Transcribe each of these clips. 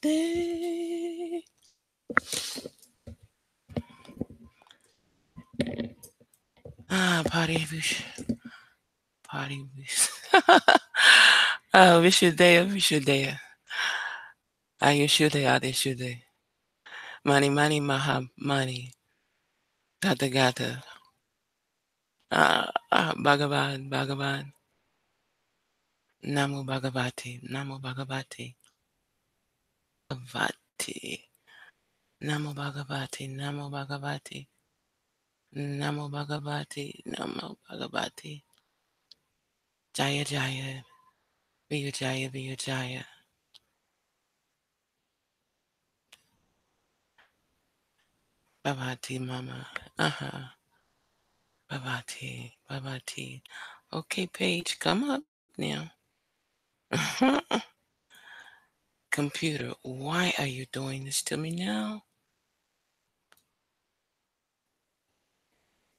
day. Party wish. Party wish. Wish you day, wish you day. You should they, should they. Money, money, maha, money. Gata, gata. Bhagavan, Bhagavan. Namo Bhagavati, Namo Bhagavati. Bhagavati. Namo Bhagavati, Namo Bhagavati. Namo Bhagavati, Namo Bhagavati. Jaya Jaya, Viya Jaya, Viya Jaya. Bhavati Mama. Bhavati, Bhavati. Okay, Paige, come up now. Computer, why are you doing this to me now?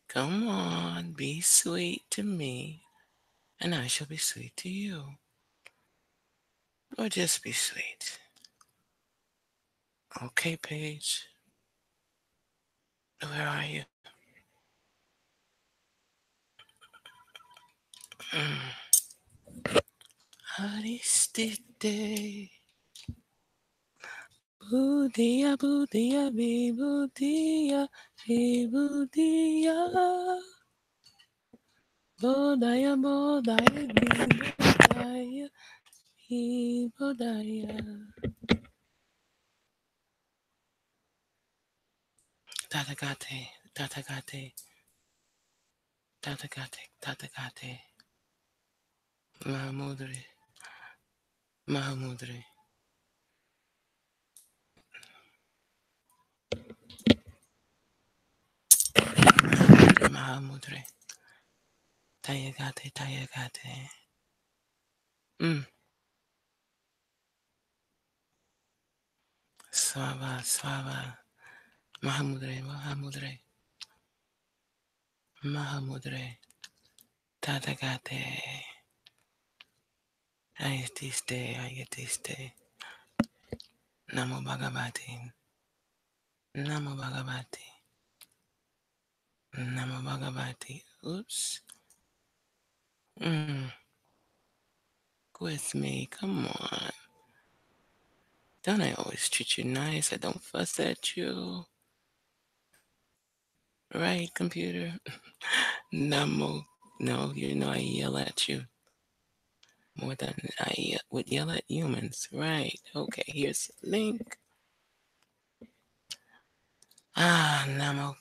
Come on, be sweet to me, and I shall be sweet to you. Or just be sweet. Okay, Paige. Where are you? Aristide. Budia, budia, bibudia, bibudia. Bodaya, bodaya, bibodaya, bibodaya. Tatagate, tatagate, tatagate, tatagate. Mahamudri, Mahamudri. Mahamudri. Tayagate, tayagate. Swava, swava. Mahamudre, Mahamudre. Mahamudre. Tatagate. Ayatiste, ayatiste. Namo Bhagavati. Namo Bhagavati. Namo Bhagavati. Oops. With me, come on. Don't I always treat you nice? I don't fuss at you. Right, computer? Namo. No, you know I yell at you more than I would yell at humans. Right. Okay, here's the link. Namo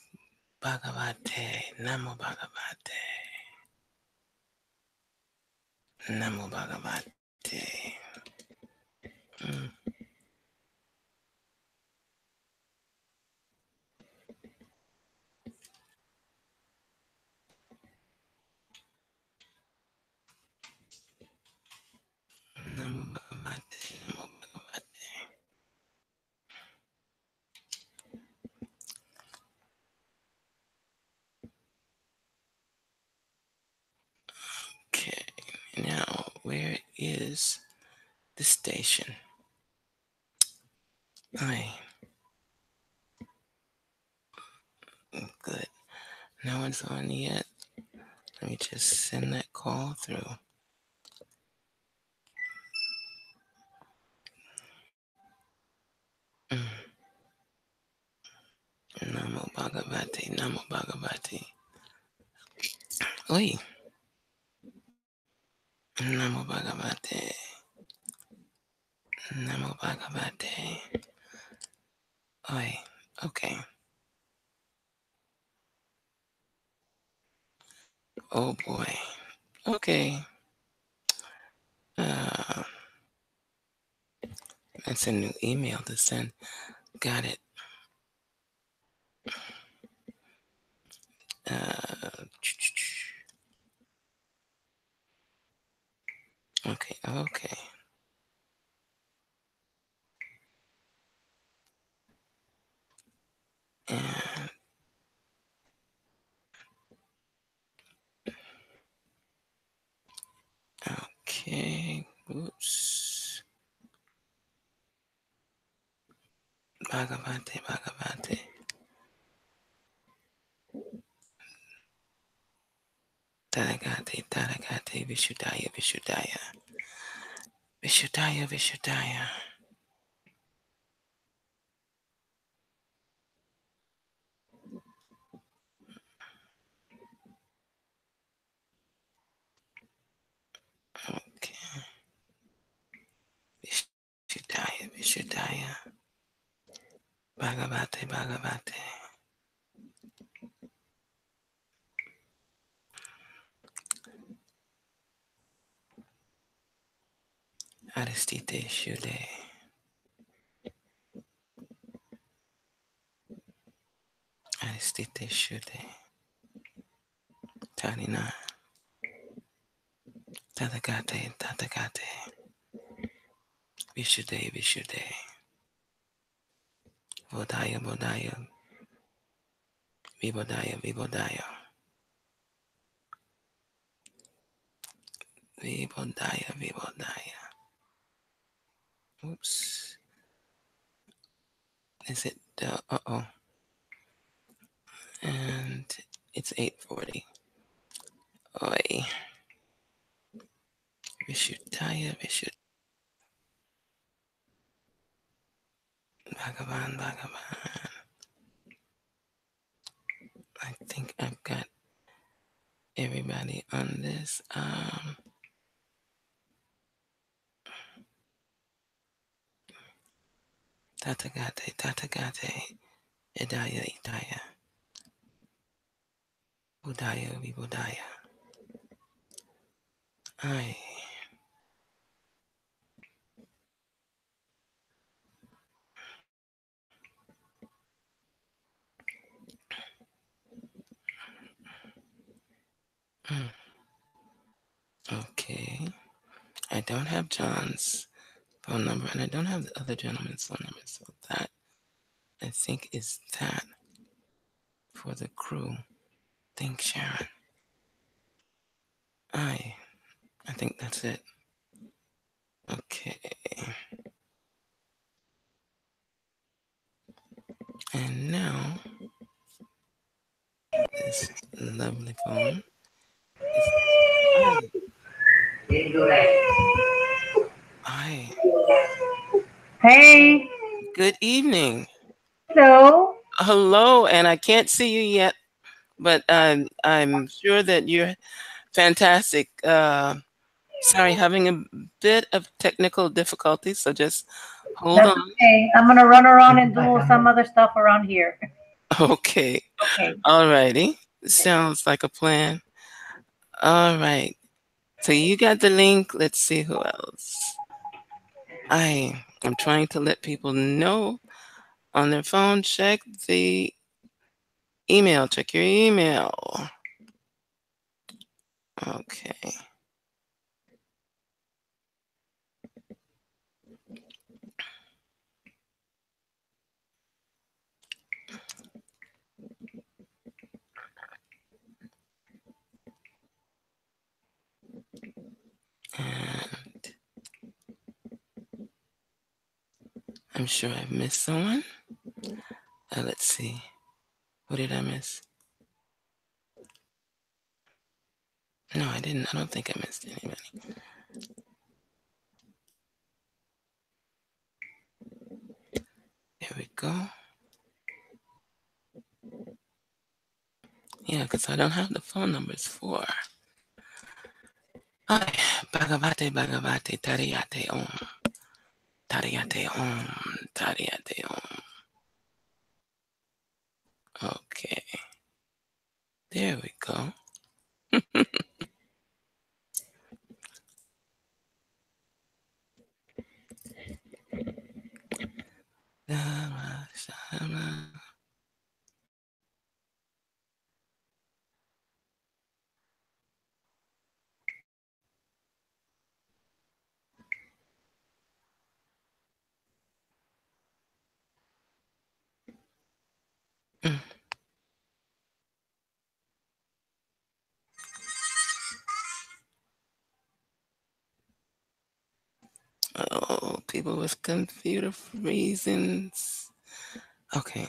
Bhagavate. Namo Bhagavate. Namo Bhagavate. Namo Bhagavate. Namo Bhagavate. Okay, now where is the station? Alright, good. No one's on yet. Let me just send that call through. Namo Bhagavate, Namo Bhagavate. Oi. Namo Bhagavate. Namo Bhagavate. Oi. Okay. Oh boy. Okay. That's a new email to send. Got it. Okay, okay. And okay. Oops. Bhagavate, Bhagavate. Taragate, Taragate, Vishuddhaya, Vishuddhaya. Vishuddhaya, Vishuddhaya. Okay. Vishuddhaya, Vishuddhaya. Bhagavate, Bhagavate. Aristite Shude. Aristite Shude. Tarina. Tathagate, Tathagate. Vishuddhe, Vishuddhe. Vodaya, Vodaya. Vibodaya, Vibodaya. Vibodaya, Vibodaya. Oops. Is it? Uh-oh. And it's 8:40. Oi. Vishuddhaya, Vishuddhaya. Bhagavan, Bhagavan. I think I've got everybody on this. Tathagate, Tathagate. Idaya, Idaya. Budaya, Vibodaya. Aye. Okay. I don't have John's phone number, and I don't have the other gentleman's phone number. So that, I think, is that for the crew. Thanks, Sharon. I think that's it. Okay. And now, this lovely phone is. Hi. Hey. Good evening. Hello. Hello, and I can't see you yet, but I'm sure that you're fantastic. Sorry, having a bit of technical difficulties, so just hold That's on. okay. I'm gonna run around and do some other stuff around here. Okay. Okay. All righty. Sounds like a plan. All right. So you got the link. Let's see who else. I'm trying to let people know on their phone. Check the email. Check your email. Okay. And I'm sure I've missed someone. Let's see. Who did I miss? No, I didn't. I don't think I missed anybody. There we go. Yeah, because I don't have the phone numbers for. Ay, Bhagavate, Bhagavate, Tariyate Om. Tariyate Om. Tariyate Om. Okay. There we go. Shama, Shama. Mm. Oh, people with computer reasons. Okay.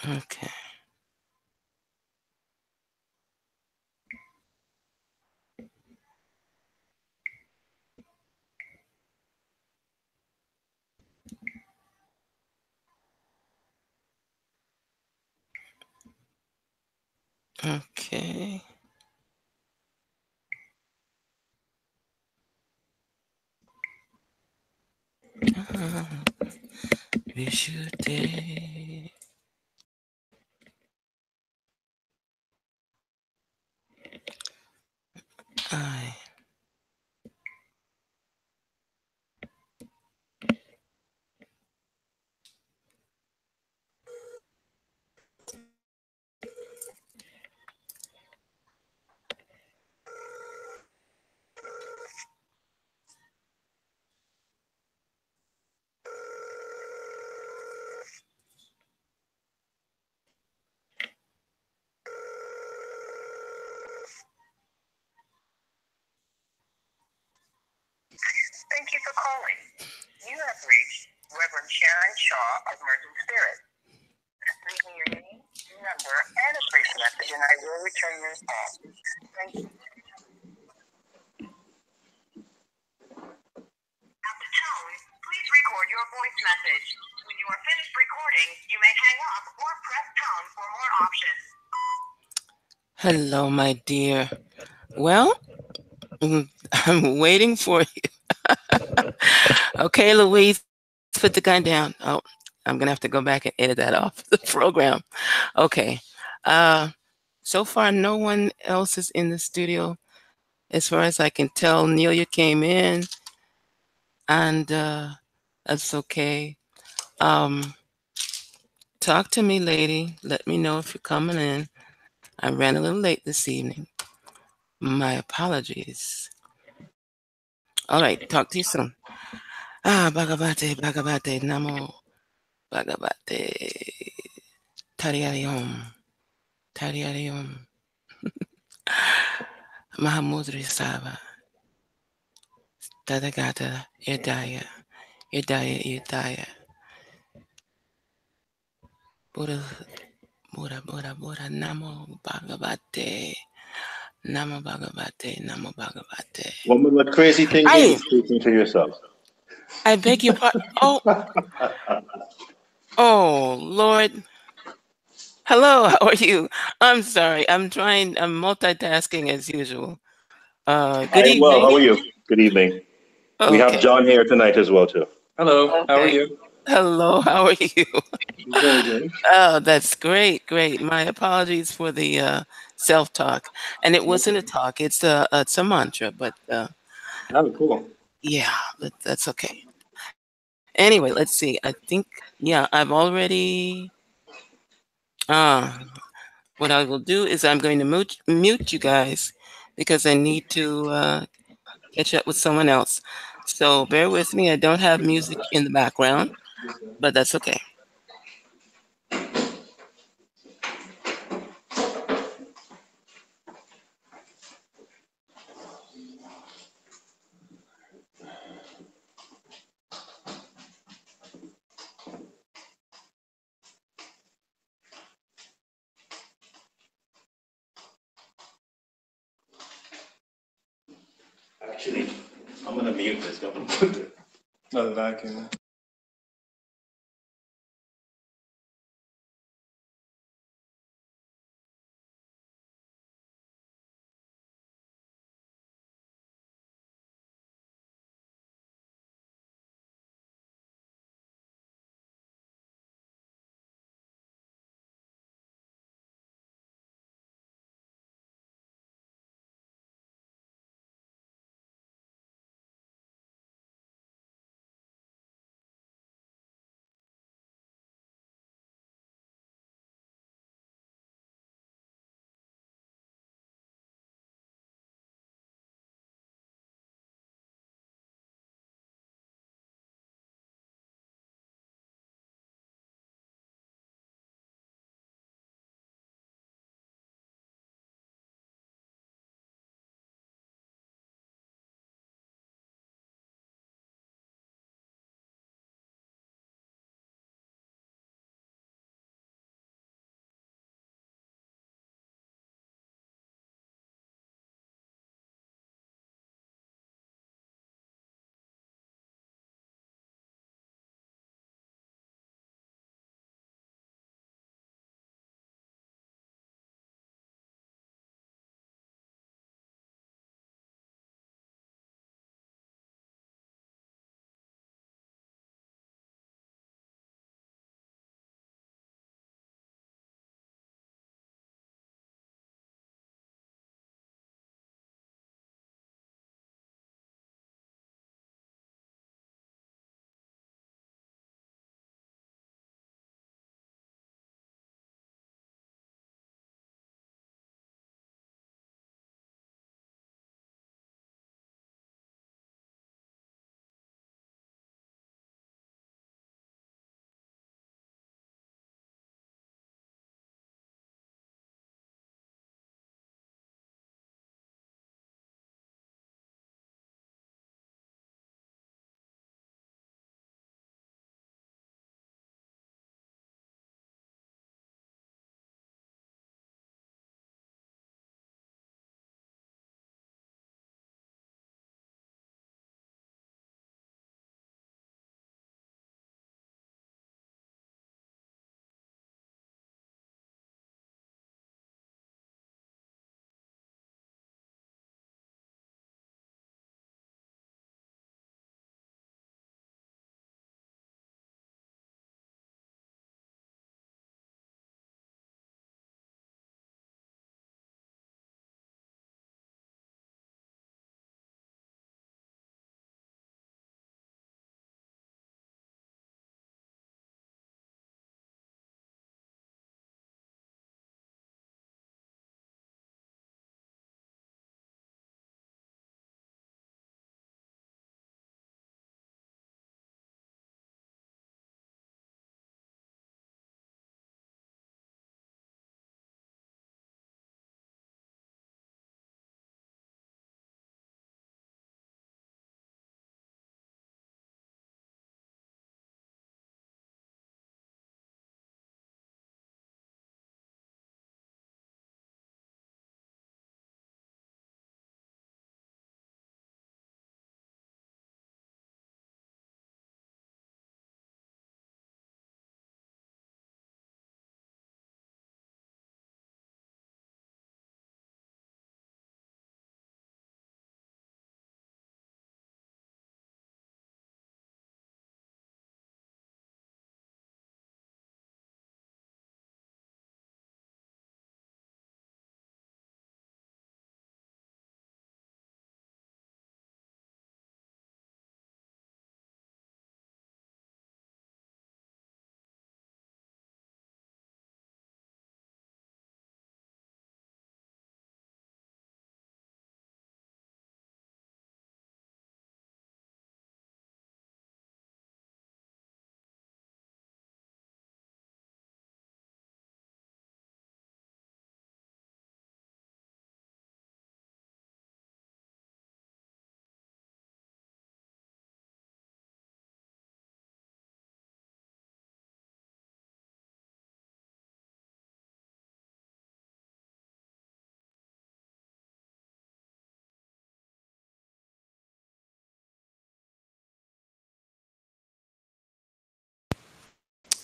Okay. Okay. Visude. I. Thank you for calling. You have reached Reverend Sharon Shaw of Merchant Spirit. Leave me your name, number, and a brief message, and I will return your call. Thank you. At the tone, please record your voice message. When you are finished recording, you may hang up or press pound for more options. Hello, my dear. Well, I'm waiting for you. Okay, Louise, put the gun down. Oh, I'm gonna have to go back and edit that off the program. Okay. So far, no one else is in the studio. As far as I can tell, Nelia came in, and that's okay. Um, Talk to me, lady. Let me know if you're coming in. I ran a little late this evening. My apologies. All right, talk to you soon. Bhagavate, Bhagavate, Namo, Bhagavate, Tariariom, Tariariom, Mahamudri Sava, Tadagata, Yedaya, Yedaya, Yedaya, Buddha, Buddha, Buddha, Buddha, Namo, Bhagavate, Namo Bhagavate, Namo Bhagavate. Woman, what crazy things are you speaking to yourself? I beg your pardon. Oh, Lord. Hello, how are you? I'm sorry. I'm multitasking as usual. Good I am well. evening. How are you? Good evening. We have Okay. John here tonight as well, too. Hello, how are Okay. you? Hello, how are you? Very good. Oh, that's great, great. My apologies for the self-talk. And it wasn't a talk, it's a mantra, but Oh, cool. yeah, but that's okay. Anyway, let's see. I think, yeah, I've already what I will do is I'm going to mute you guys because I need to catch up with someone else. So bear with me. I don't have music in the background, but that's okay. Actually, I'm going to mute this. Don't put it. Oh, the vacuum.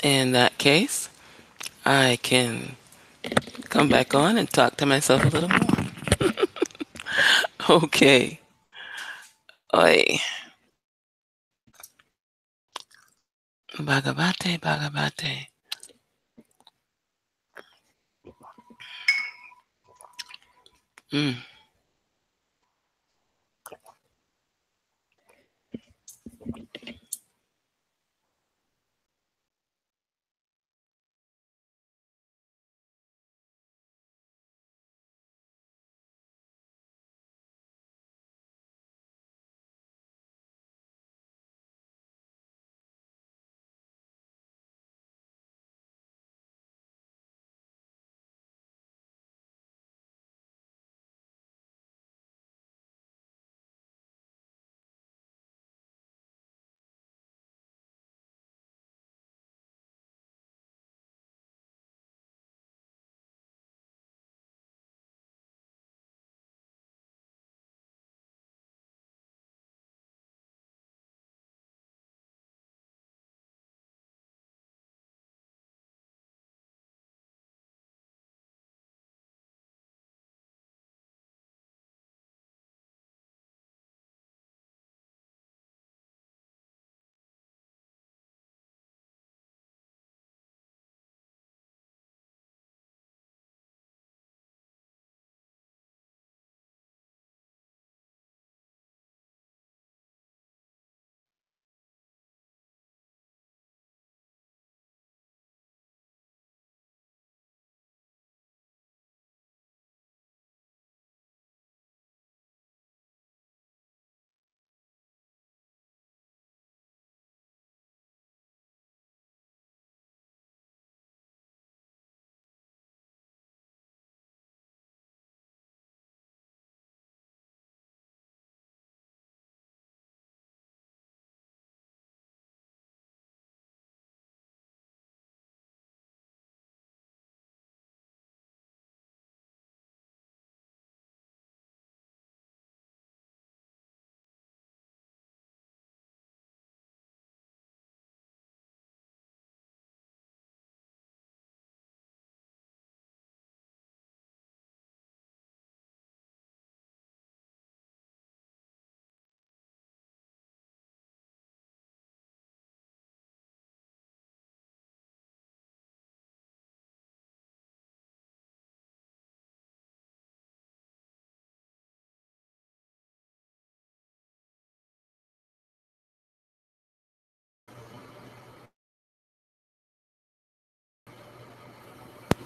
In that case, I can come back on and talk to myself a little more. Okay. Oi. Bhagavate, Bhagavate. Mm.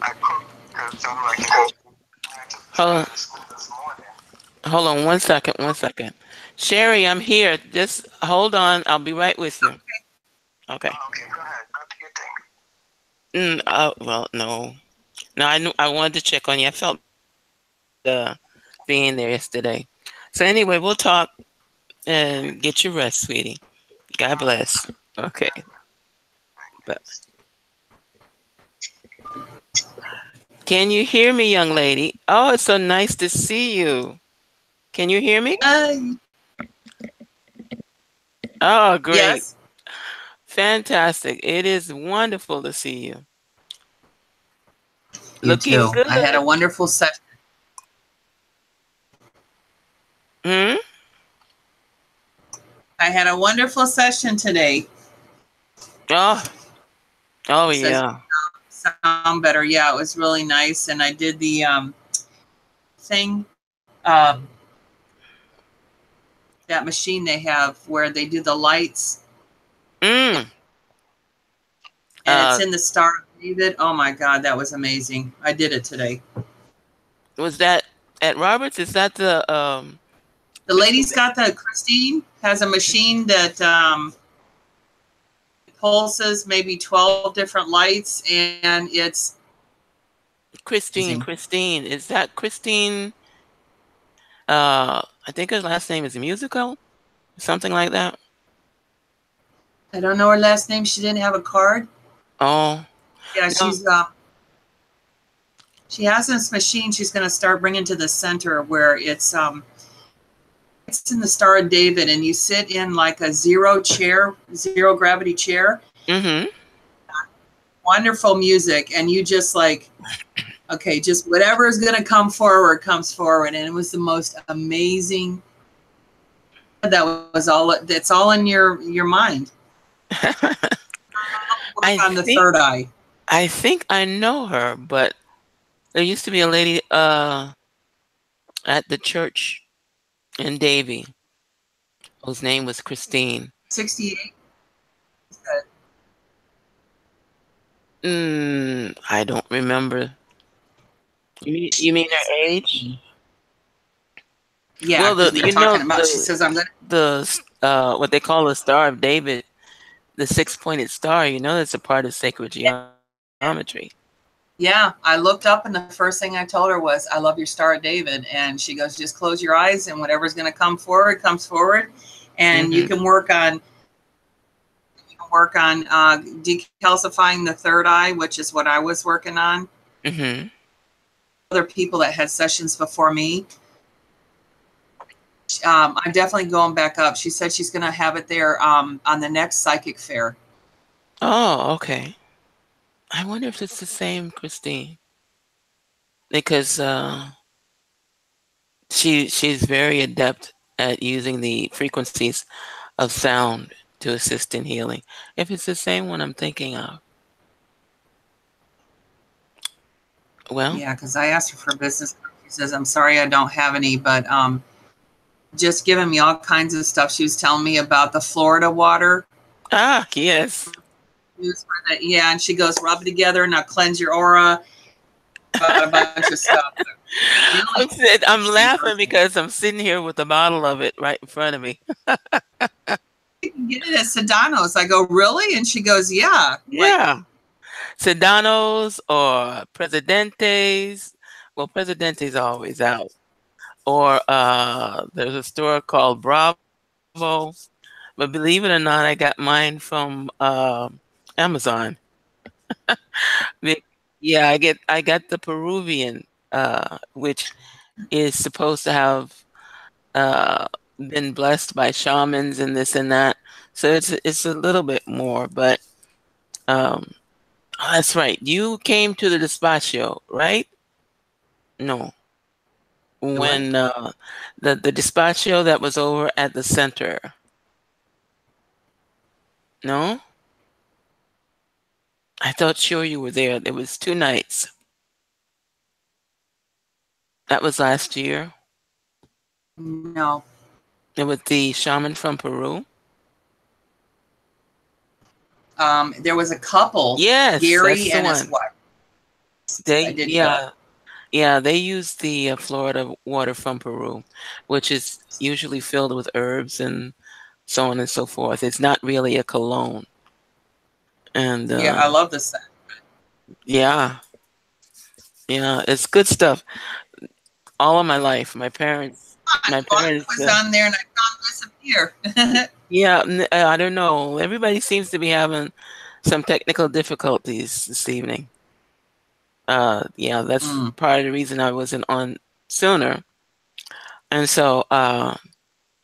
I cooked because I'm like, I had to Hold drive on. to school this morning. Hold on 1 second. 1 second. Sherry, I'm here. Just hold on. I'll be right with you. Okay. Okay, go ahead. Go do your thing. Well, no. No, I knew I wanted to check on you. I felt being there yesterday. So anyway, we'll talk and get your rest, sweetie. God bless. Okay. But can you hear me, young lady? Oh, it's so nice to see you. Can you hear me? Oh, great. Yes. Fantastic. It is wonderful to see you. You Looking too. good. I had a wonderful session. Hmm? I had a wonderful session today. Oh, oh Says yeah. sound better. Yeah, it was really nice. And I did the thing, that machine they have where they do the lights. Mm. And it's in the Star of David. Oh my God, that was amazing. I did it today. Was that at Roberts? Is that the The lady's got Christine has a machine that pulses maybe 12 different lights, and it's Christine? amazing. Christine. Is that Christine? I think her last name is Musical, something like that. I don't know her last name. She didn't have a card. Oh, Yeah, no. she has this machine she's going to start bringing to the center where it's in the Star of David, and you sit in like a zero gravity chair. Mm-hmm. wonderful music, and you just like, okay, just whatever is going to come forward comes forward. And it was the most amazing. That was all. It's all in your mind. On the third eye. I think I know her, but there used to be a lady at the church in Davie whose name was Christine. 68. I don't remember. You mean her age? Yeah, well, you know, talking about, she says, I'm gonna what they call the Star of David, the 6-pointed star. You know, that's a part of sacred geometry. Yeah, I looked up, and the first thing I told her was, "I love your Star of David," and she goes, "Just close your eyes, and whatever's going to come forward comes forward, and you can work on." Decalcifying the third eye, which is what I was working on. Other people that had sessions before me. I'm definitely going back up. She said she's going to have it there on the next psychic fair. Oh, okay. I wonder if it's the same Christine, because she's very adept at using the frequencies of sound to assist in healing. If it's the same one I'm thinking of. Well, yeah, because I asked her for business. She says, "I'm sorry, I don't have any," but just giving me all kinds of stuff. She was telling me about the Florida water. Ah, yes. Yeah, and she goes, rub it together, now cleanse your aura. About a bunch of stuff. I'm laughing because I'm sitting here with a bottle of it right in front of me. You can get it at Sedano's. I go, really? And she goes, yeah. Yeah. Sedano's or Presidente's. Well, Presidente's always out. Or there's a store called Bravo. But believe it or not, I got mine from Amazon. Yeah, I got the Peruvian, which is supposed to have been blessed by shamans and this and that. So it's a little bit more, but that's right. You came to the despacho, right? No. When the despacho that was over at the center. No? I thought sure you were there. There was 2 nights. That was last year. No. It was the shaman from Peru. There was a couple. Yes, Gary and his wife. Yeah, they use the Florida water from Peru, which is usually filled with herbs and so on and so forth. It's not really a cologne. And yeah, I love this scent. Yeah, it's good stuff. All of my life, my parents was on there, and I found disappear. Yeah, I don't know. Everybody seems to be having some technical difficulties this evening. Yeah, that's part of the reason I wasn't on sooner. And so, I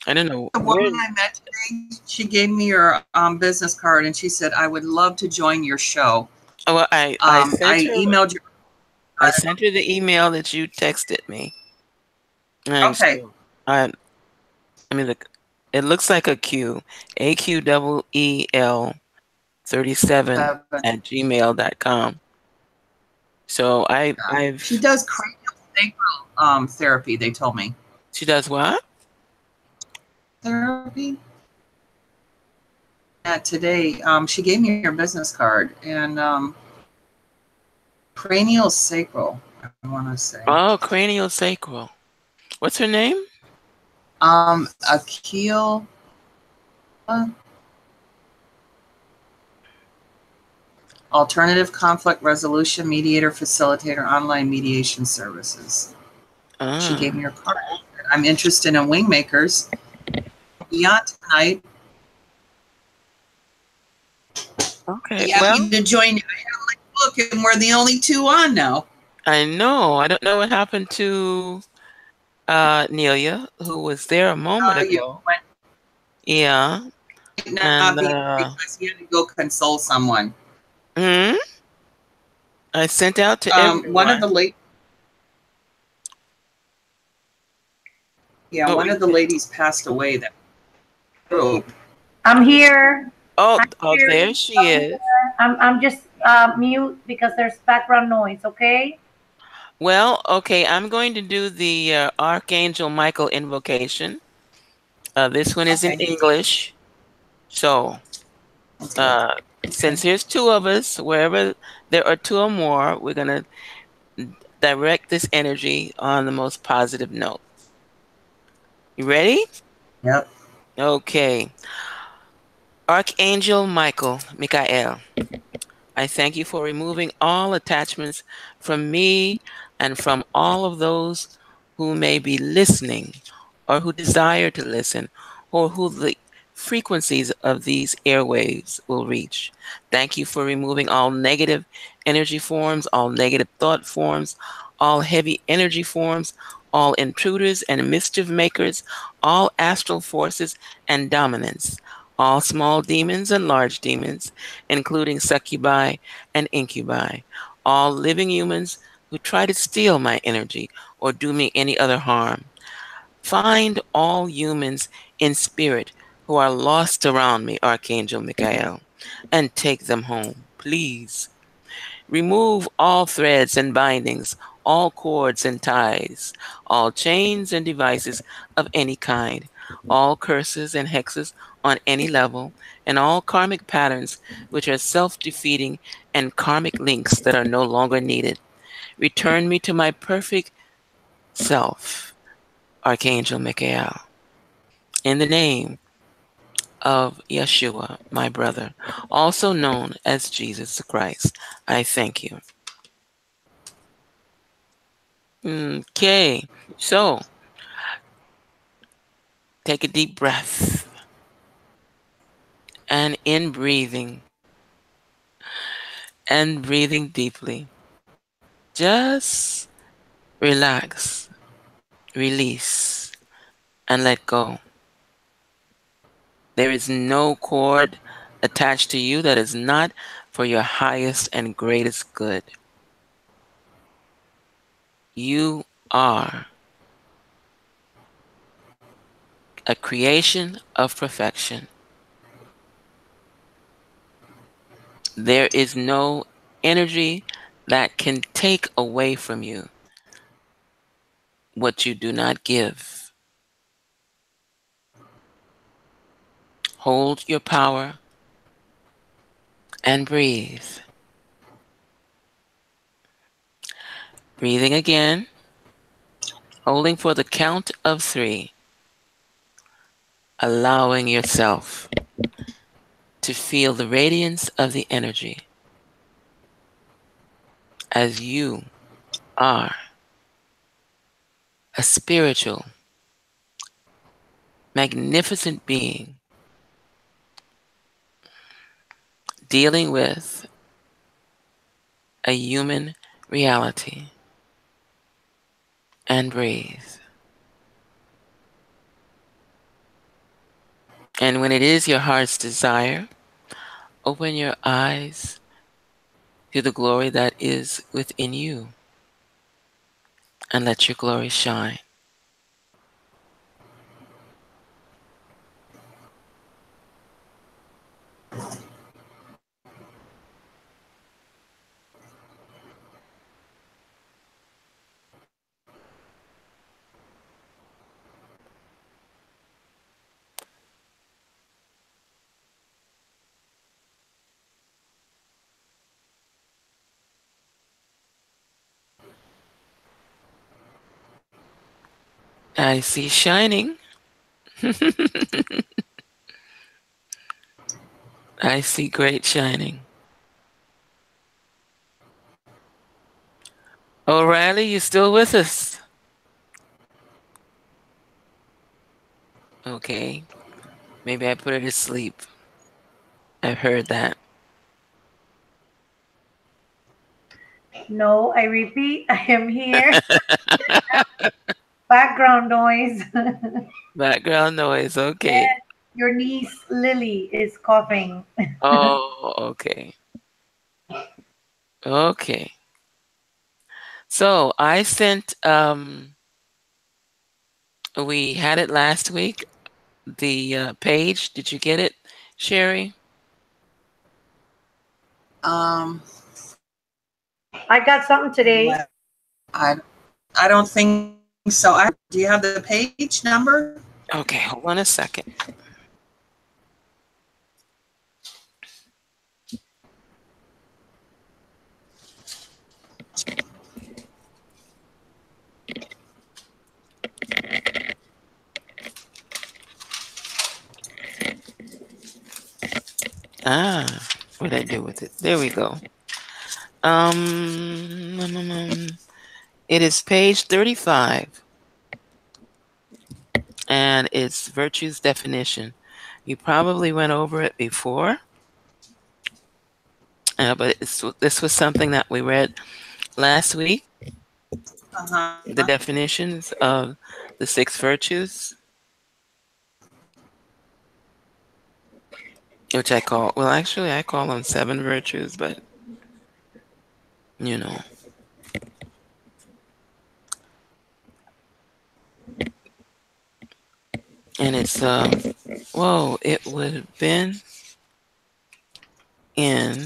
don't know. The woman I met today, she gave me her business card, and she said, "I would love to join your show." Oh, well, I emailed you. I sent her the email that you texted me. And okay. So I mean, it looks like a Q, AQEEL 37 at gmail.com. So she does craniosacral therapy. They told me she does what? Therapy. Yeah, today she gave me her business card, and craniosacral, I want to say. Oh, craniosacral. What's her name? Akil. Alternative conflict resolution mediator facilitator online mediation services. She gave me her card. I'm interested in wing makers. Beyond tonight. Okay. Yeah, well, I need to join. I have my book, and we're the only 2 on now. I know. I don't know what happened to Nelia, who was there a moment ago. Yeah. Because you had to go console someone. Hmm? I sent out to everyone. One of the one of the ladies passed away. That group. I'm here. Oh, I'm here. there she is. I'm just mute because there's background noise, okay? Well, okay, I'm going to do the Archangel Michael invocation. This one is in English. So, since there's two of us, wherever there are two or more, we're going to direct this energy on the most positive note. You ready? Yep. Okay. Archangel Michael, Michael, I thank you for removing all attachments from me and from all of those who may be listening or who desire to listen or who the frequencies of these airwaves will reach. Thank you for removing all negative energy forms, all negative thought forms, all heavy energy forms, all intruders and mischief makers, all astral forces and dominance, all small demons and large demons, including succubi and incubi, all living humans who try to steal my energy or do me any other harm. Find all humans in spirit who are lost around me, Archangel Michael, and take them home, please. Remove all threads and bindings, all cords and ties, all chains and devices of any kind, all curses and hexes on any level, and all karmic patterns which are self-defeating and karmic links that are no longer needed. Return me to my perfect self, Archangel Michael. In the name of Yeshua, my brother, also known as Jesus Christ, I thank you. Okay, so take a deep breath. And in breathing and breathing deeply, just relax, release, and let go. There is no cord attached to you that is not for your highest and greatest good. You are a creation of perfection. There is no energy that can take away from you what you do not give. Hold your power and breathe. Breathing again, holding for the count of 3, allowing yourself to feel the radiance of the energy as you are a spiritual, magnificent being dealing with a human reality. And breathe. And when it is your heart's desire, open your eyes to the glory that is within you and let your glory shine. I see shining. I see great shining. O'Reilly, you still with us? Okay. Maybe I put her to sleep. I've heard that. No, I repeat, I am here. Background noise. Background noise, okay. And your niece Lily is coughing. Oh, okay. Okay. So I sent, we had it last week, the page. Did you get it, Sherry? Um, I got something today. I don't think so. Do you have the page number? Okay, hold on a second. What did I do with it? There we go. It is page 35, and it's virtue's definition. You probably went over it before, but this was something that we read last week. The definitions of the 6 virtues, which I call, well, actually, I call them 7 virtues, but you know. And it's, whoa, it would have been in,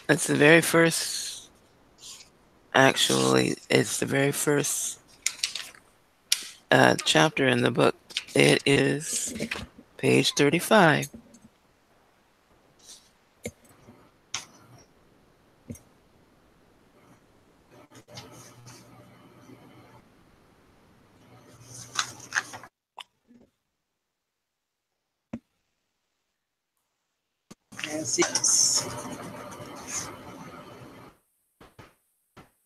it's the very first, actually, it's the very first chapter in the book. It is page 35. Yes.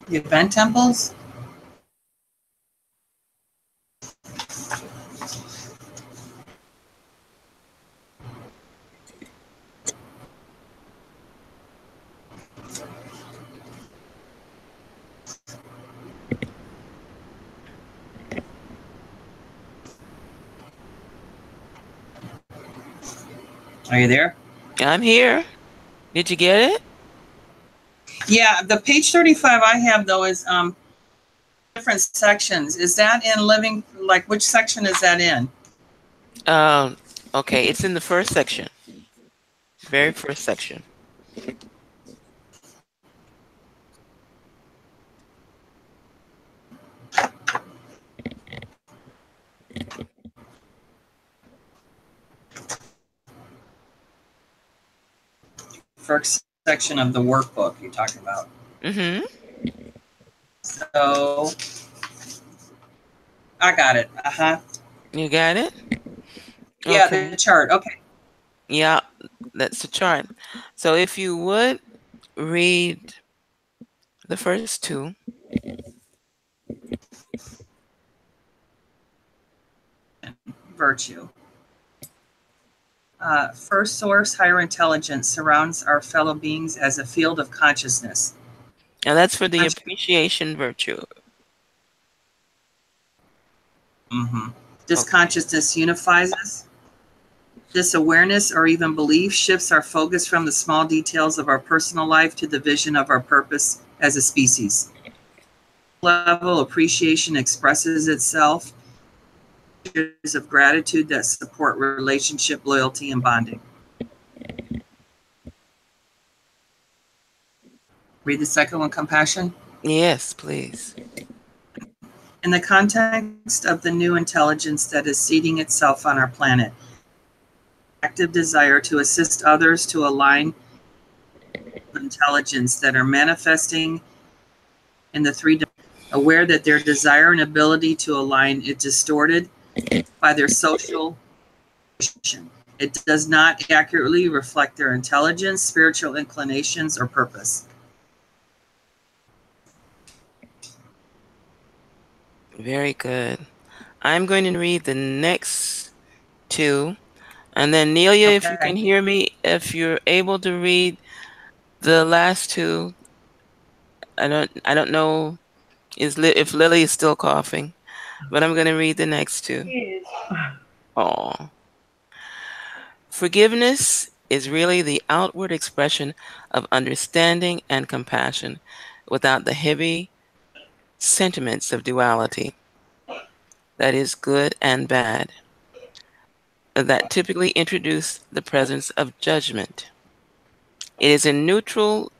The event temples? Are you there? I'm here. Did you get it? Yeah, the page 35 I have though is different sections. Is that in living, like which section is that in? Okay, it's in the first section. Very first section. First section of the workbook you're talking about. Mm-hmm. So I got it. You got it? Yeah, Okay. the chart. Okay. Yeah, that's the chart. So if you would read the first 2. Virtue. First source, higher intelligence surrounds our fellow beings as a field of consciousness. Now that's for the appreciation virtue. This consciousness unifies us. This awareness or even belief shifts our focus from the small details of our personal life to the vision of our purpose as a species. Level appreciation expresses itself of gratitude that support relationship, loyalty, and bonding. Read the second one, compassion. Yes, please. In the context of the new intelligence that is seeding itself on our planet, active desire to assist others to align with intelligence that are manifesting in the 3 aware that their desire and ability to align is distorted by their social position. It does not accurately reflect their intelligence, spiritual inclinations, or purpose. Very good. I'm going to read the next 2, and then Nelia, if you can hear me, if you're able to read the last 2, I don't know if Lily is still coughing, but I'm going to read the next 2. Yes. Oh. Forgiveness is really the outward expression of understanding and compassion without the heavy sentiments of duality, that is, good and bad, that typically introduce the presence of judgment. It is a neutral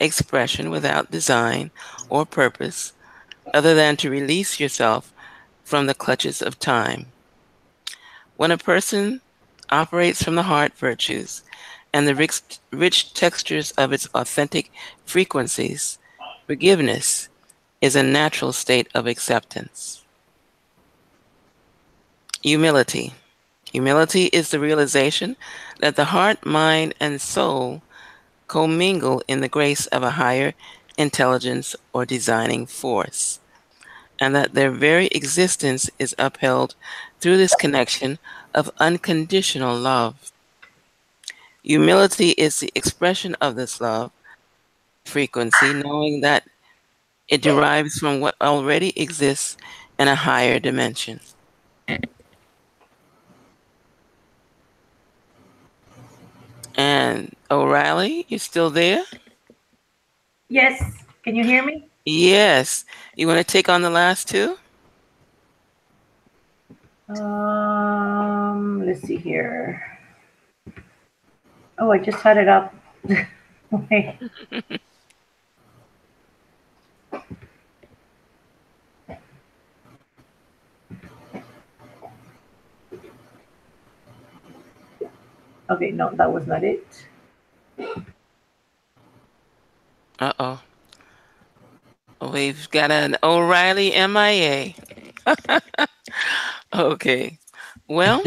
expression without design or purpose other than to release yourself from the clutches of time. When a person operates from the heart virtues and the rich textures of its authentic frequencies, forgiveness is a natural state of acceptance. Humility. Humility is the realization that the heart, mind, and soul commingle in the grace of a higher intelligence or designing force, and that their very existence is upheld through this connection of unconditional love. Humility is the expression of this love frequency, knowing that it derives from what already exists in a higher dimension. And O'Reilly, you still there? Yes. Can you hear me? Yes. You want to take on the last two? Let's see here. Oh, I just had it up. Okay. Okay, no, that was not it. Uh-oh. We've got an O'Reilly MIA. Okay. Well,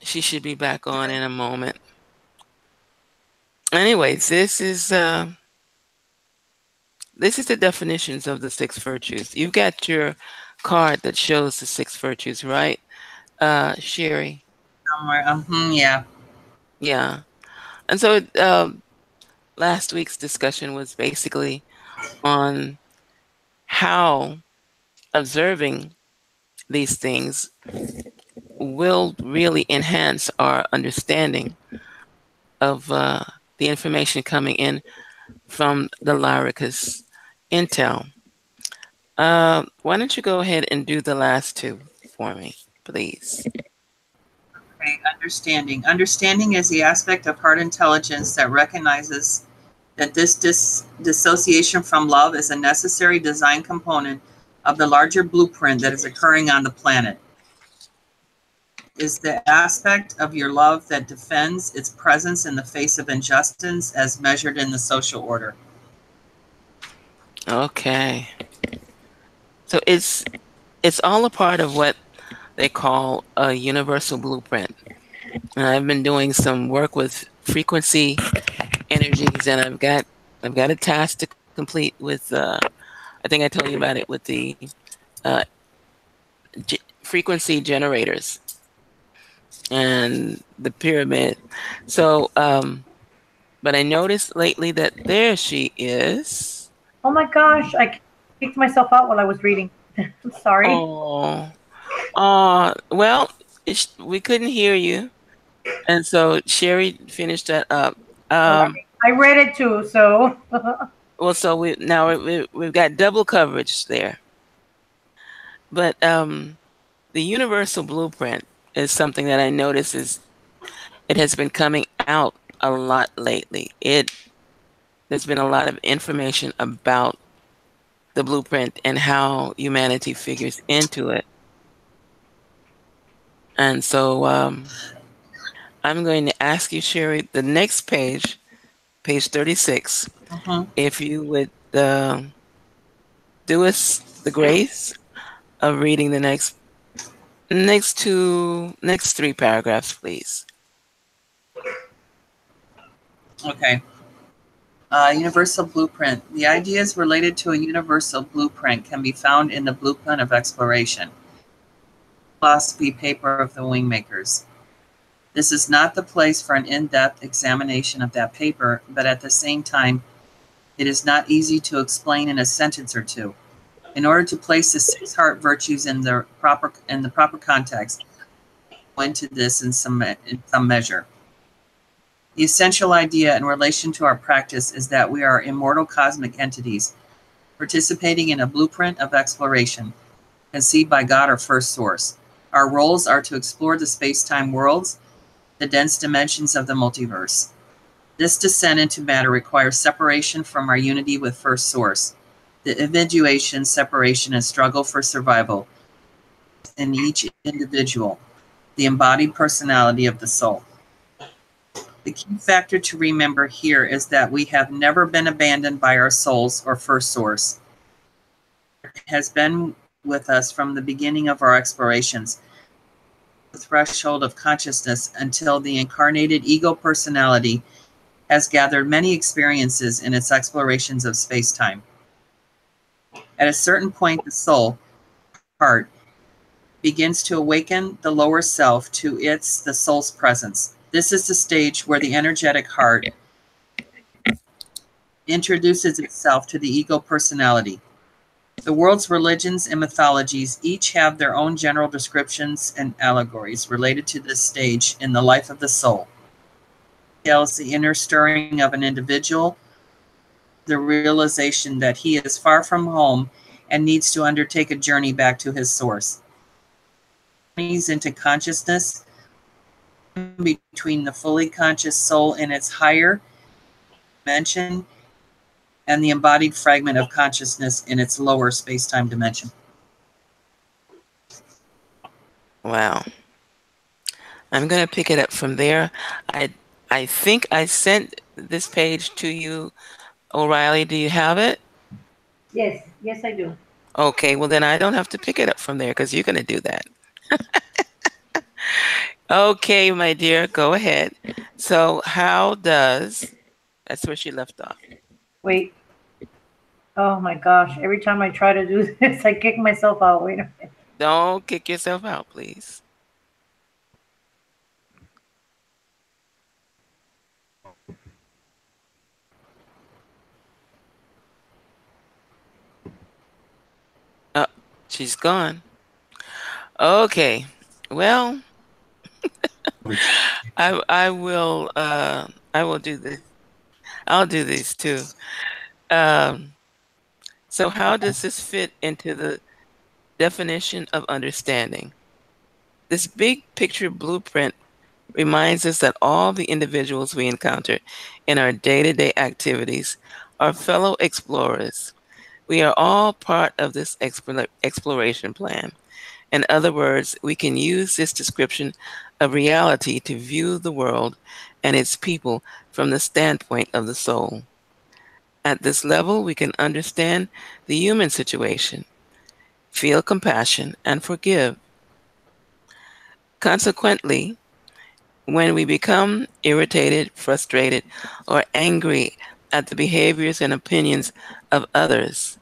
she should be back on in a moment. Anyways, this is the definitions of the 6 virtues. You've got your card that shows the 6 virtues, right, Sherry? Somewhere. Yeah. Yeah. And so last week's discussion was basically on how observing these things will really enhance our understanding of the information coming in from the Lyricus intel. Why don't you go ahead and do the last two for me, please? Okay, understanding. Understanding is the aspect of heart intelligence that recognizes that this dissociation from love is a necessary design component of the larger blueprint that is occurring on the planet. Is the aspect of your love that defends its presence in the face of injustice as measured in the social order. Okay. So it's all a part of what they call a universal blueprint. And I've been doing some work with frequency energies, and I've got a task to complete with I think I told you about it with the frequency generators and the pyramid. So but I noticed lately that there she is. Oh my gosh, I kicked myself out while I was reading. I'm sorry. Well, we couldn't hear you, and so Sherry finished that up. I read it too, so. Well, so we've got double coverage there. But the universal blueprint is something that I notice it has been coming out a lot lately. There's been a lot of information about the blueprint and how humanity figures into it. And so I'm going to ask you, Sherry, the next page 36, if you would do us the grace of reading the next 3 paragraphs, please. Okay. Universal blueprint. The ideas related to a universal blueprint can be found in the Blueprint of Exploration, philosophy paper of the Wingmakers. This is not the place for an in-depth examination of that paper, but at the same time, it is not easy to explain in a sentence or two. In order to place the 6 heart virtues in the proper context, go into this in some measure. The essential idea in relation to our practice is that we are immortal cosmic entities participating in a blueprint of exploration, conceived by God or First Source. Our roles are to explore the space-time worlds, the dense dimensions of the multiverse. This descent into matter requires separation from our unity with First Source, the individuation, separation, and struggle for survival in each individual, the embodied personality of the soul. The key factor to remember here is that we have never been abandoned by our souls or First Source. It has been with us from the beginning of our explorations, the threshold of consciousness, until the incarnated ego personality has gathered many experiences in its explorations of space-time. At a certain point, the soul, heart, begins to awaken the lower self to the soul's presence. This is the stage where the energetic heart introduces itself to the ego personality. The world's religions and mythologies each have their own general descriptions and allegories related to this stage in the life of the soul. It tells the inner stirring of an individual, the realization that he is far from home and needs to undertake a journey back to his source. Journeys into consciousness between the fully conscious soul in its higher dimension and the embodied fragment of consciousness in its lower space-time dimension. Wow. I'm going to pick it up from there. I think I sent this page to you, O'Reilly. Do you have it? Yes, yes, I do. Okay, well then I don't have to pick it up from there because you're going to do that. Okay, my dear, go ahead. So how does, that's where she left off. Wait. Oh my gosh. Every time I try to do this, I kick myself out. Wait a minute. Don't kick yourself out, please. Oh, she's gone. Okay, well, I will do this. I'll do these too. So how does this fit into the definition of understanding? This big picture blueprint reminds us that all the individuals we encounter in our day-to-day activities are fellow explorers. We are all part of this exploration plan. In other words, we can use this description of reality to view the world and its people from the standpoint of the soul. At this level, we can understand the human situation, feel compassion, and forgive. Consequently, when we become irritated, frustrated, or angry at the behaviors and opinions of others,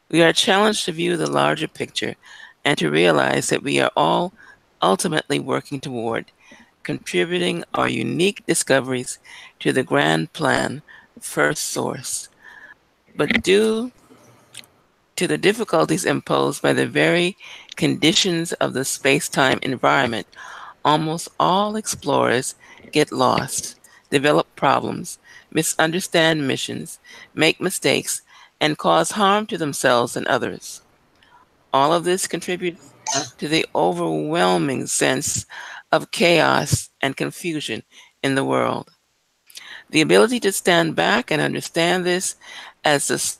we are challenged to view the larger picture and to realize that we are all ultimately working toward contributing our unique discoveries to the grand plan, First Source. But due to the difficulties imposed by the very conditions of the space-time environment, almost all explorers get lost, develop problems, misunderstand missions, make mistakes, and cause harm to themselves and others. All of this contributes to the overwhelming sense of chaos and confusion in the world. The ability to stand back and understand this as the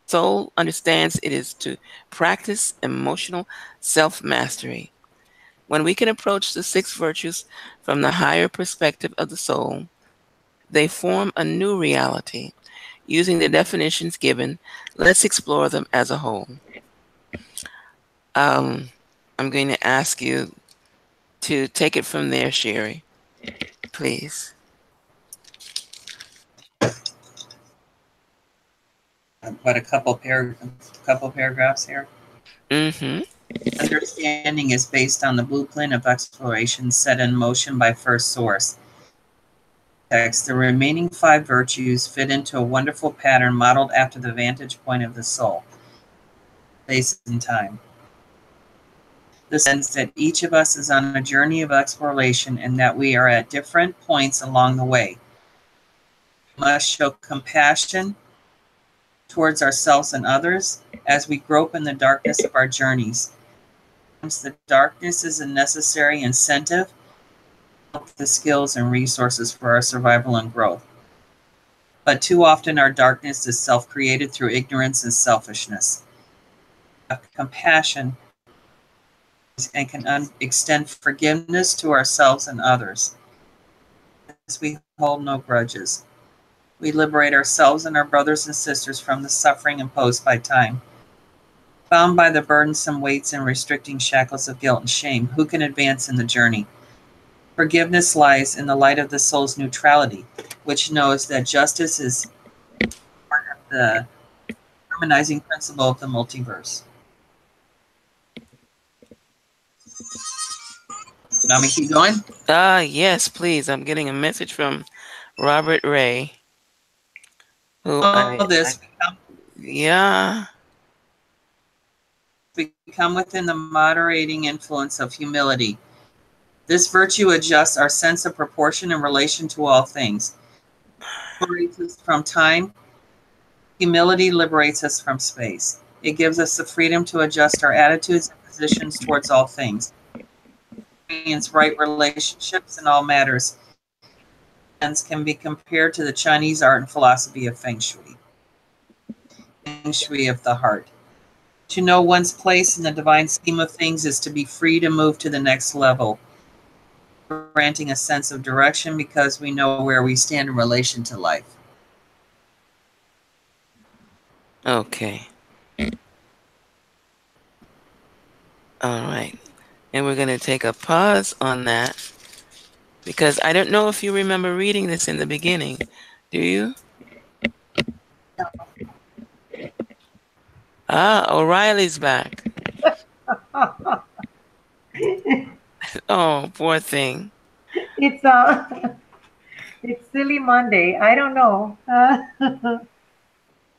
soul understands it is to practice emotional self-mastery. When we can approach the 6 virtues from the higher perspective of the soul, they form a new reality. Using the definitions given, let's explore them as a whole. I'm going to ask you to take it from there, Sherry, please. What, a couple paragraphs here? Mm-hmm. Understanding is based on the blueprint of exploration set in motion by First Source. Text, the remaining 5 virtues fit into a wonderful pattern modeled after the vantage point of the soul, space and time. The sense that each of us is on a journey of exploration and that we are at different points along the way. must show compassion towards ourselves and others as we grope in the darkness of our journeys. The darkness is a necessary incentive to develop the skills and resources for our survival and growth. But too often our darkness is self-created through ignorance and selfishness. Compassion and can extend forgiveness to ourselves and others. As we hold no grudges, we liberate ourselves and our brothers and sisters from the suffering imposed by time. Bound by the burdensome weights and restricting shackles of guilt and shame, who can advance in the journey? Forgiveness lies in the light of the soul's neutrality, which knows that justice is part of the harmonizing principle of the multiverse. Want me to keep going? Yes, please. I'm getting a message from Robert Ray. Who yeah. We come within the moderating influence of humility. This virtue adjusts our sense of proportion in relation to all things. It liberates us from time. Humility liberates us from space. It gives us the freedom to adjust our attitudes and positions towards all things. Experience right relationships in all matters and can be compared to the Chinese art and philosophy of Feng Shui. Feng Shui of the heart. To know one's place in the divine scheme of things is to be free to move to the next level, granting a sense of direction because we know where we stand in relation to life. Okay. All right. And we're going to take a pause on that because I don't know if you remember reading this in the beginning. Do you? O'Reilly's back. Oh, poor thing. It's Silly Monday. I don't know.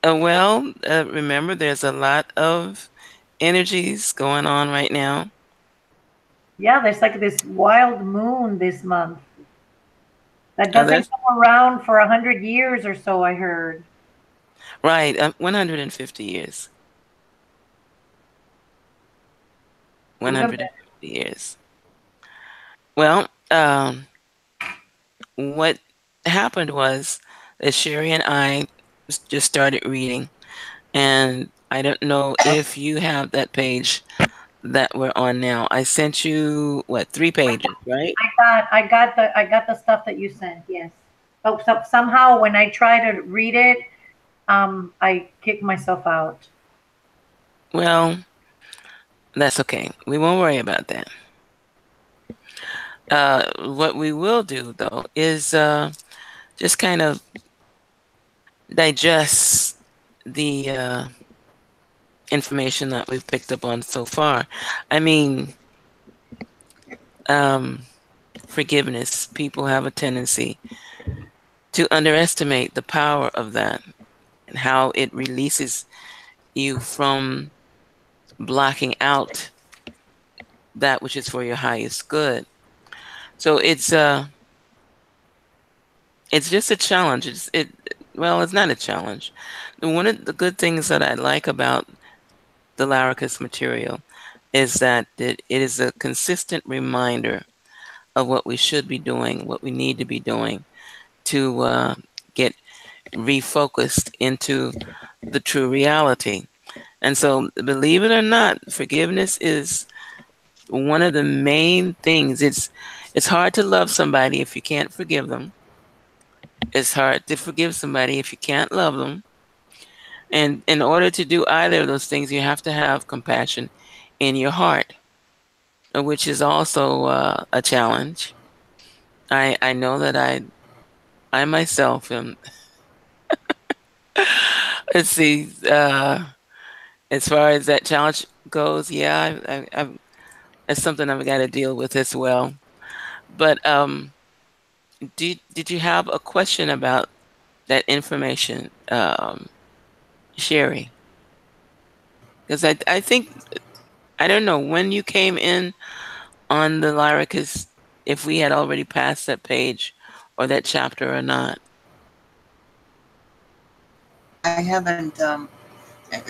Well, remember, there's a lot of energies going on right now. Yeah, there's like this wild moon this month that doesn't come around for 100 years or so, I heard. Right, 150 years. 150 years. Well, what happened was that Sherry and I just started reading, and I don't know if you have that page that we're on now. I sent you what, 3 pages, right? I got the stuff that you sent. Yes. Oh, somehow when I try to read it, I kick myself out. Well, that's okay. We won't worry about that. What we will do though is just kind of digest the information that we've picked up on so far. I mean, forgiveness. People have a tendency to underestimate the power of that and how it releases you from blocking out that which is for your highest good. So it's just a challenge. Well, it's not a challenge. One of the good things that I like about the Lyricus material is that it is a consistent reminder of what we should be doing, what we need to be doing to get refocused into the true reality. And so, believe it or not, forgiveness is one of the main things. It's hard to love somebody if you can't forgive them. It's hard to forgive somebody if you can't love them. And in order to do either of those things, you have to have compassion in your heart, which is also a challenge. I know that I myself am. Let's see. As far as that challenge goes, yeah, that's something I've got to deal with as well. But did you have a question about that information, Sherry? Because I think, I don't know when you came in on the Lyricus, if we had already passed that page or that chapter or not. haven't,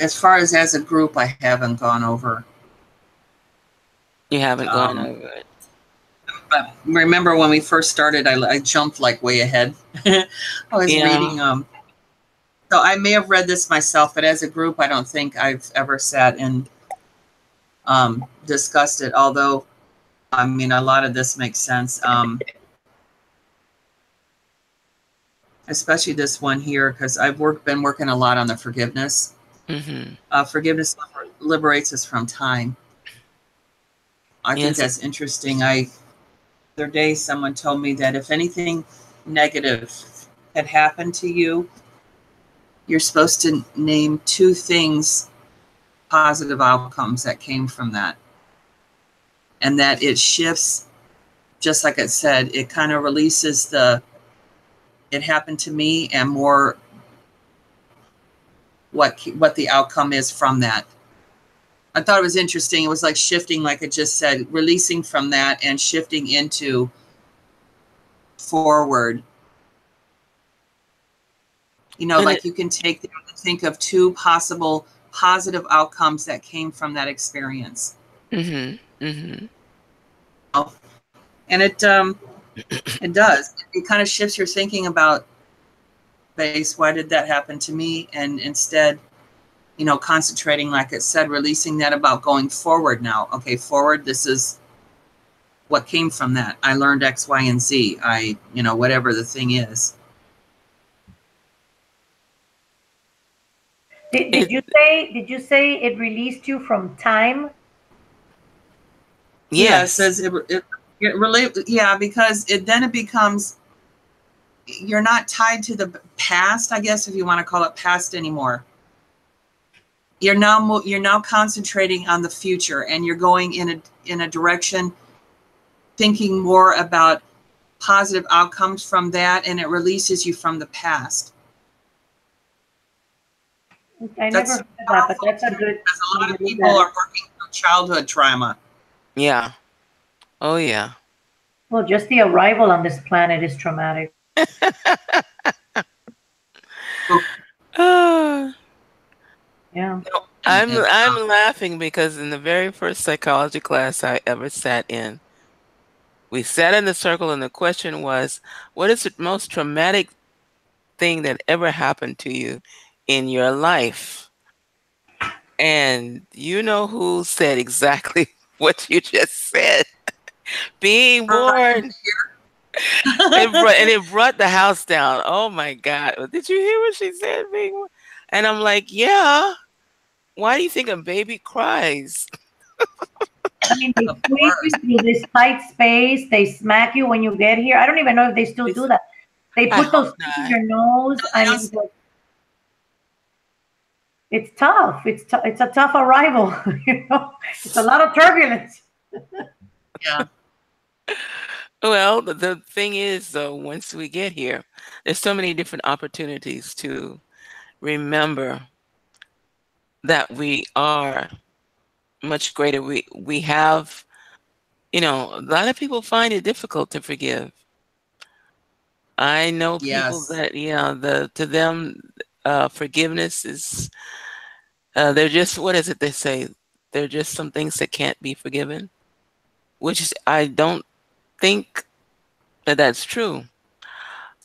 as far as a group, I haven't gone over. You haven't gone over it. But remember when we first started, I jumped like way ahead. I was reading, so I may have read this myself, but as a group, I don't think I've ever sat and discussed it. Although, I mean, a lot of this makes sense. Especially this one here, because I've been working a lot on the forgiveness. Mm-hmm. Forgiveness liberates us from time. I think that's interesting. The other day, someone told me that if anything negative had happened to you, you're supposed to name 2 things, positive outcomes that came from that. And that it shifts, just like it said, it kind of releases it happened to me, and more what the outcome is from that. I thought it was interesting. It was like shifting, like it just said, releasing from that and shifting into forward. You know, like you can think of 2 possible positive outcomes that came from that experience. Mm-hmm. Mm-hmm. And it does. It kind of shifts your thinking about base. Why did that happen to me? And instead, you know, concentrating, like it said, releasing that about going forward now. Okay, forward, this is what came from that. I learned X, Y, and Z. You know, whatever the thing is. Did you say it released you from time? Yeah, it says because it becomes, you're not tied to the past, I guess, if you want to call it past anymore. You're now concentrating on the future, and you're going in a direction, thinking more about positive outcomes from that, and it releases you from the past. I never heard that, but that's a good. Because a lot of people are working through childhood trauma. Yeah. Oh, yeah. Well, just the arrival on this planet is traumatic. Yeah. I'm laughing because in the very first psychology class I ever sat in, we sat in the circle and the question was, what is the most traumatic thing that ever happened to you in your life? And you know who said exactly what you just said? Being born. And it brought the house down. Oh my God. Did you hear what she said? And I'm like, yeah. Why do you think a baby cries? I mean, they squeeze you through this tight space. They smack you when you get here. I don't even know if they still do that. They put those things in your nose. I mean, it's tough. It's a tough arrival. You know, it's a lot of turbulence. Yeah. Well, the thing is, though, once we get here, there's so many different opportunities to remember that we are much greater. We have, you know, a lot of people find it difficult to forgive. I know people that, to them, forgiveness is, they're just, what is it they say? They're just some things that can't be forgiven, which is, I don't think that that's true.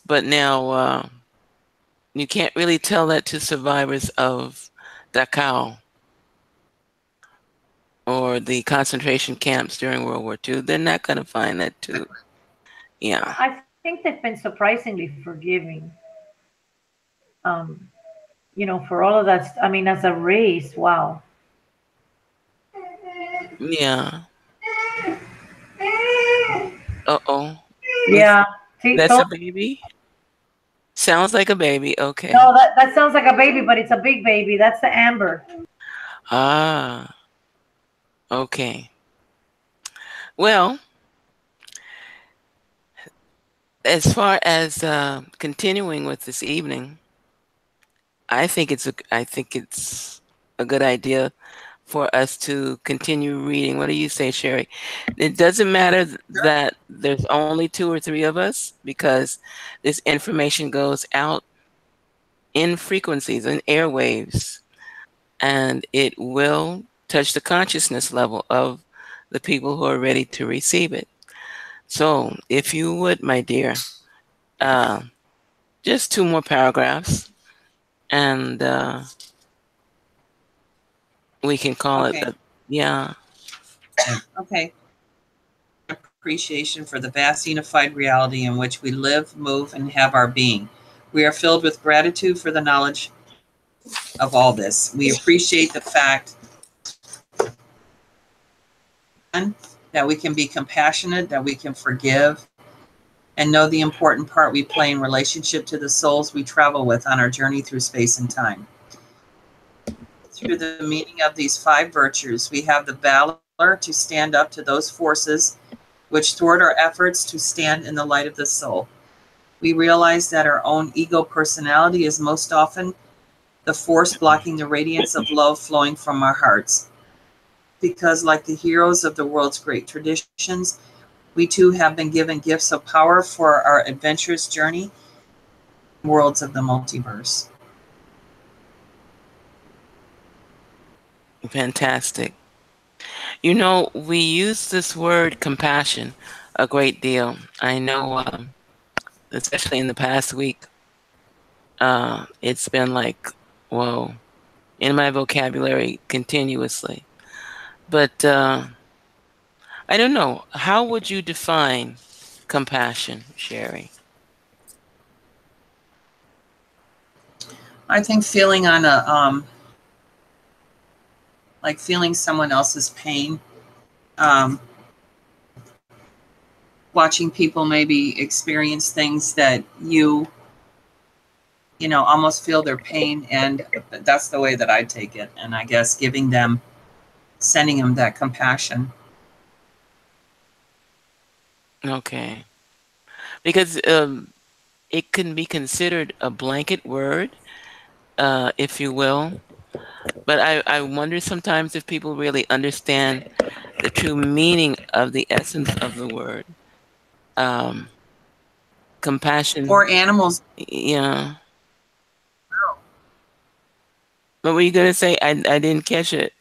But now, you can't really tell that to survivors of Dachau or the concentration camps during World War II. They're not going to find that too. Yeah. I think they've been surprisingly forgiving. You know, for all of that. I mean, as a race, wow. Yeah. Uh-oh. Yeah. See, that's a baby? Sounds like a baby. Okay. No, that sounds like a baby, but it's a big baby. That's the Amber. Ah. Okay. Well, as far as continuing with this evening, I think it's a good idea for us to continue reading. What do you say, Sherry? It doesn't matter that there's only 2 or 3 of us, because this information goes out in frequencies and airwaves, and it will touch the consciousness level of the people who are ready to receive it. So, if you would, my dear, uh, just 2 more paragraphs, and we can call it, Okay. yeah. Okay. Appreciation for the vast unified reality in which we live, move, and have our being. We are filled with gratitude for the knowledge of all this. We appreciate the fact that we can be compassionate, that we can forgive, and know the important part we play in relationship to the souls we travel with on our journey through space and time. Through the meaning of these 5 virtues, we have the valor to stand up to those forces which thwart our efforts to stand in the light of the soul. We realize that our own ego personality is most often the force blocking the radiance of love flowing from our hearts. Because like the heroes of the world's great traditions, we too have been given gifts of power for our adventurous journey in worlds of the multiverse. Fantastic. You know, we use this word compassion a great deal. I know, especially in the past week, it's been like, whoa, in my vocabulary continuously. But I don't know. How would you define compassion, Sherry? I think feeling on a like feeling someone else's pain, watching people maybe experience things that you know, almost feel their pain, and that's the way that I take it. And I guess sending them that compassion. Okay. Because it can be considered a blanket word, if you will. But I wonder sometimes if people really understand the true meaning of the essence of the word. Compassion. Or animals. Yeah. What were you going to say? I didn't catch it.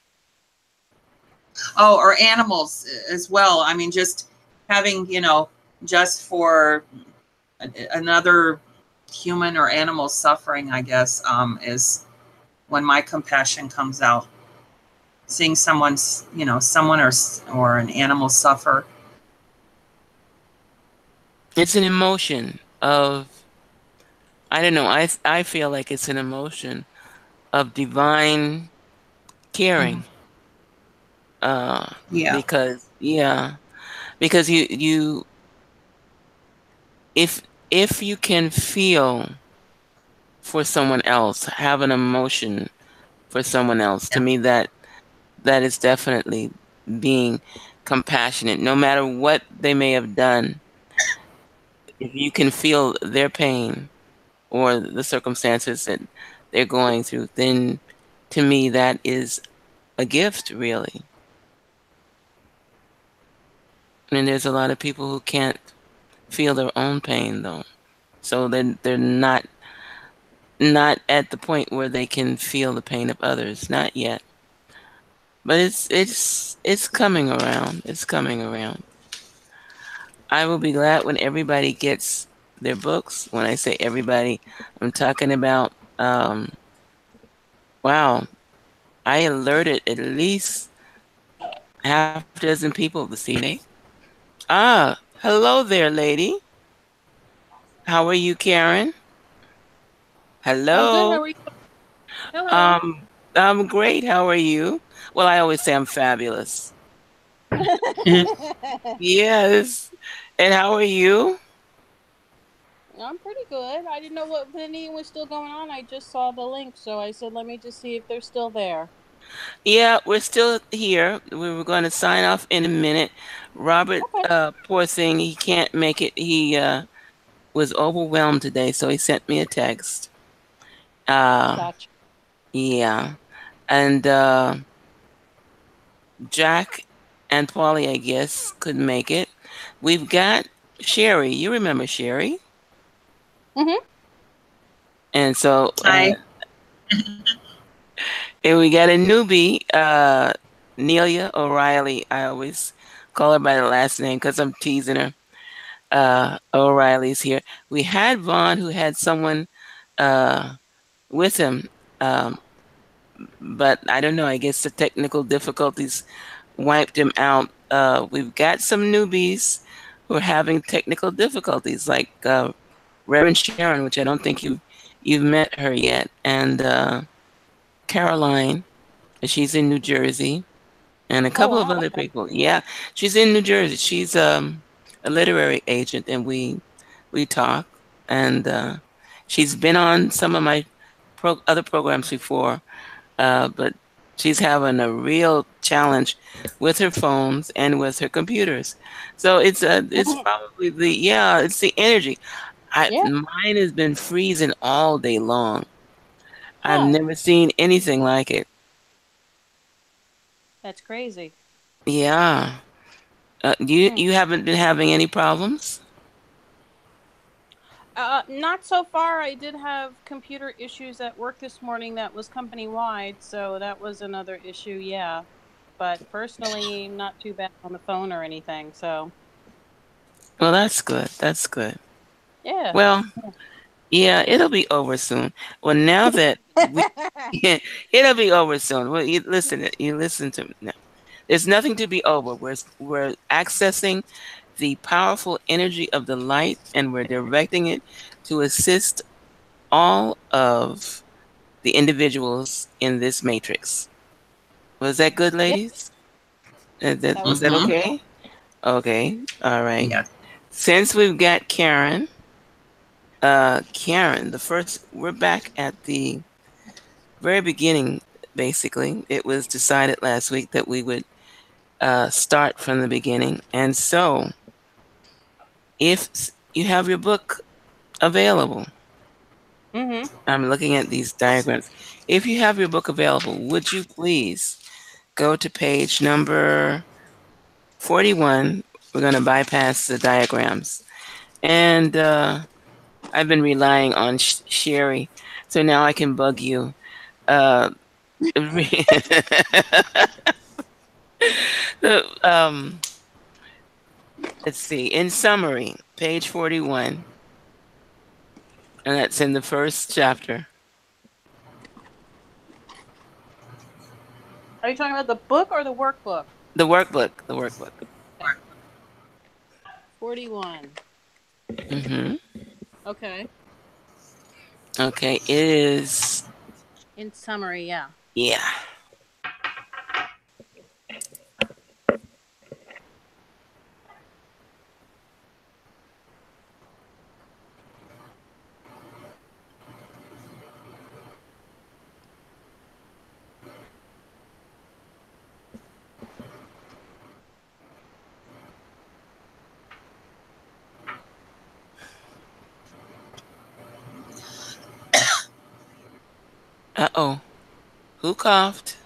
Oh, or animals as well. I mean, just having, you know, just for another human or animal suffering, I guess, is when my compassion comes out. Seeing someone's, you know, someone or an animal suffer. It's an emotion of, I don't know, I feel like it's an emotion of divine caring. Yeah. Because you if you can feel for someone else, have an emotion for someone else, to me that is definitely being compassionate, no matter what they may have done. If you can feel their pain or the circumstances that they're going through, then to me that is a gift, really. And there's a lot of people who can't feel their own pain, though. So then they're not at the point where they can feel the pain of others. Not yet. But it's coming around. It's coming around. I will be glad when everybody gets their books. When I say everybody, I'm talking about wow. I alerted at least half a dozen people this evening. Ah, hello there, lady. How are you, Karen? Hello. I'm good. How are you? Hello. I'm great. How are you? Well, I always say I'm fabulous. Yes. And how are you? I'm pretty good. I didn't know what meeting was still going on. I just saw the link, so I said, let me just see if they're still there. Yeah, we're still here. We were going to sign off in a minute. Robert, Okay. Poor thing, he can't make it. He was overwhelmed today, so he sent me a text. Gotcha. Yeah. And Jack and Paulie, I guess, couldn't make it. We've got Sherry. You remember Sherry? Mm-hmm. And so Hi. and we got a newbie, Nelia O'Reilly. I always call her by the last name because I'm teasing her. O'Reilly's here. We had Vaughn, who had someone with him, um, but I don't know. I guess the technical difficulties wiped him out. We've got some newbies who are having technical difficulties, like Reverend Sharon, which I don't think you've met her yet, and Caroline. She's in New Jersey, and a couple of wow. other people. Yeah, she's in New Jersey. She's a literary agent, and we talk. And she's been on some of my other programs before, but she's having a real challenge with her phones and with her computers. So it's probably it's the energy. Yeah. Mine has been freezing all day long. I've Huh. never seen anything like it. That's crazy. Yeah. You haven't been having any problems? Not so far. I did have computer issues at work this morning that was company-wide, so that was another issue, yeah. But personally, not too bad on the phone or anything, so. Well, that's good. That's good. Yeah. Well, yeah, it'll be over soon. Well, now that it'll be over soon. Well, you listen to me now. There's nothing to be over. We're accessing the powerful energy of the light, and we're directing it to assist all of the individuals in this matrix. Was that good, ladies? Was that okay? Okay. All right. Yeah. Since we've got Karen, we're back at the very beginning, basically. It was decided last week that we would start from the beginning. And so, if you have your book available, I'm looking at these diagrams. If you have your book available, would you please go to page number 41? We're going to bypass the diagrams. And I've been relying on Sherry, so now I can bug you. Let's see. In summary, page 41. And that's in the first chapter. Are you talking about the book or the workbook? The workbook. The workbook. 41. Okay. Okay. It is. In summary, yeah. Yeah. Uh-oh. Who coughed?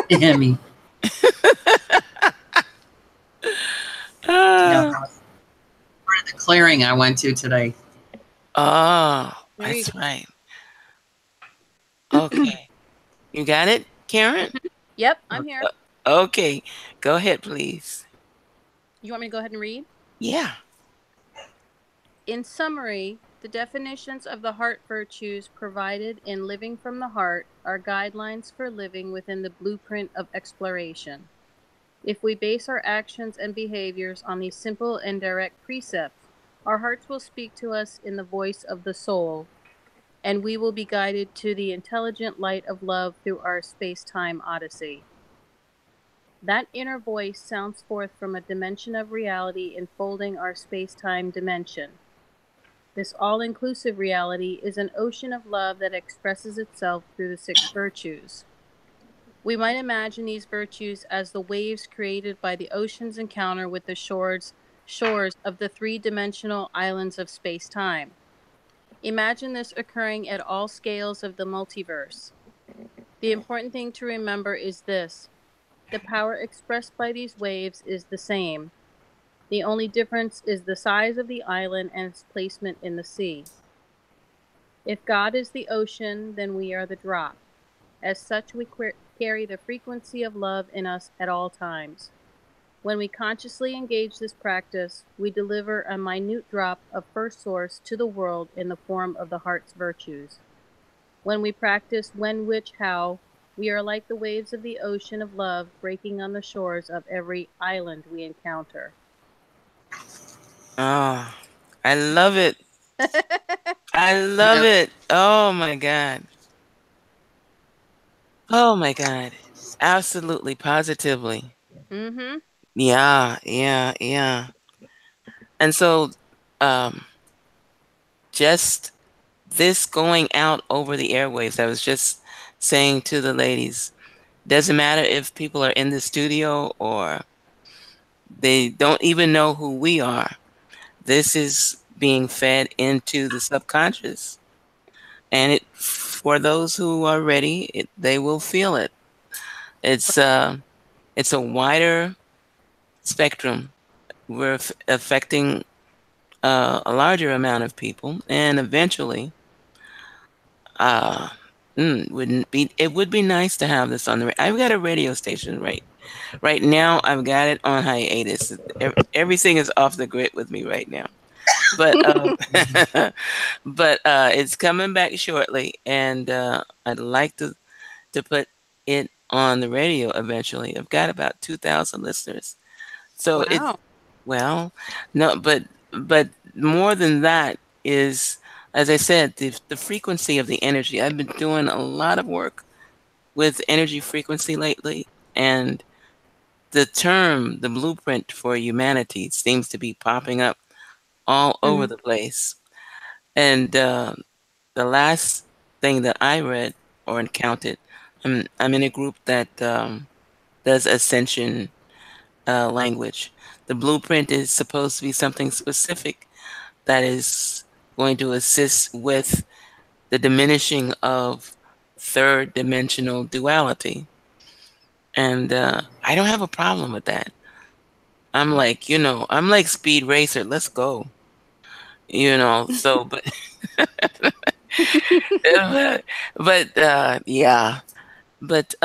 Emmy. Part of the clearing I went to today. Oh, that's right. Okay. You got it, Karen? Yep, I'm here. Okay. Go ahead, please. You want me to go ahead and read? Yeah. In summary, the definitions of the heart virtues provided in Living from the Heart are guidelines for living within the blueprint of exploration. If we base our actions and behaviors on these simple and direct precepts, our hearts will speak to us in the voice of the soul, and we will be guided to the intelligent light of love through our space-time odyssey. That inner voice sounds forth from a dimension of reality enfolding our space-time dimension. This all-inclusive reality is an ocean of love that expresses itself through the 6 virtues. We might imagine these virtues as the waves created by the ocean's encounter with the shores of the 3-dimensional islands of space-time. Imagine this occurring at all scales of the multiverse. The important thing to remember is this: the power expressed by these waves is the same. The only difference is the size of the island and its placement in the sea. If God is the ocean, then we are the drop. As such, we carry the frequency of love in us at all times. When we consciously engage this practice, we deliver a minute drop of First Source to the world in the form of the heart's virtues. When we practice when, which, how, we are like the waves of the ocean of love breaking on the shores of every island we encounter. Oh, I love it. I love it. Oh my God. Oh my God. Absolutely, positively. Mm-hmm. Yeah, yeah, yeah. And so, just this going out over the airwaves, I was just saying to the ladies, doesn't matter if people are in the studio or they don't even know who we are. This is being fed into the subconscious. And for those who are ready, they will feel it. It's a wider spectrum. We're affecting a larger amount of people, and eventually, it would be nice to have this on the. I've got a radio station right now. I've got it on hiatus. Everything is off the grid with me right now, but but it's coming back shortly, and I'd like to put it on the radio eventually. I've got about 2,000 listeners, so Wow. well, no, but more than that is, as I said, the frequency of the energy. I've been doing a lot of work with energy frequency lately, and the term, the blueprint for humanity, seems to be popping up all over the place. And the last thing that I read or encountered, I'm in a group that does ascension language. The blueprint is supposed to be something specific that is going to assist with the diminishing of third dimensional duality. And I don't have a problem with that. I'm like, I'm like Speed Racer. Let's go. So, but, yeah, but,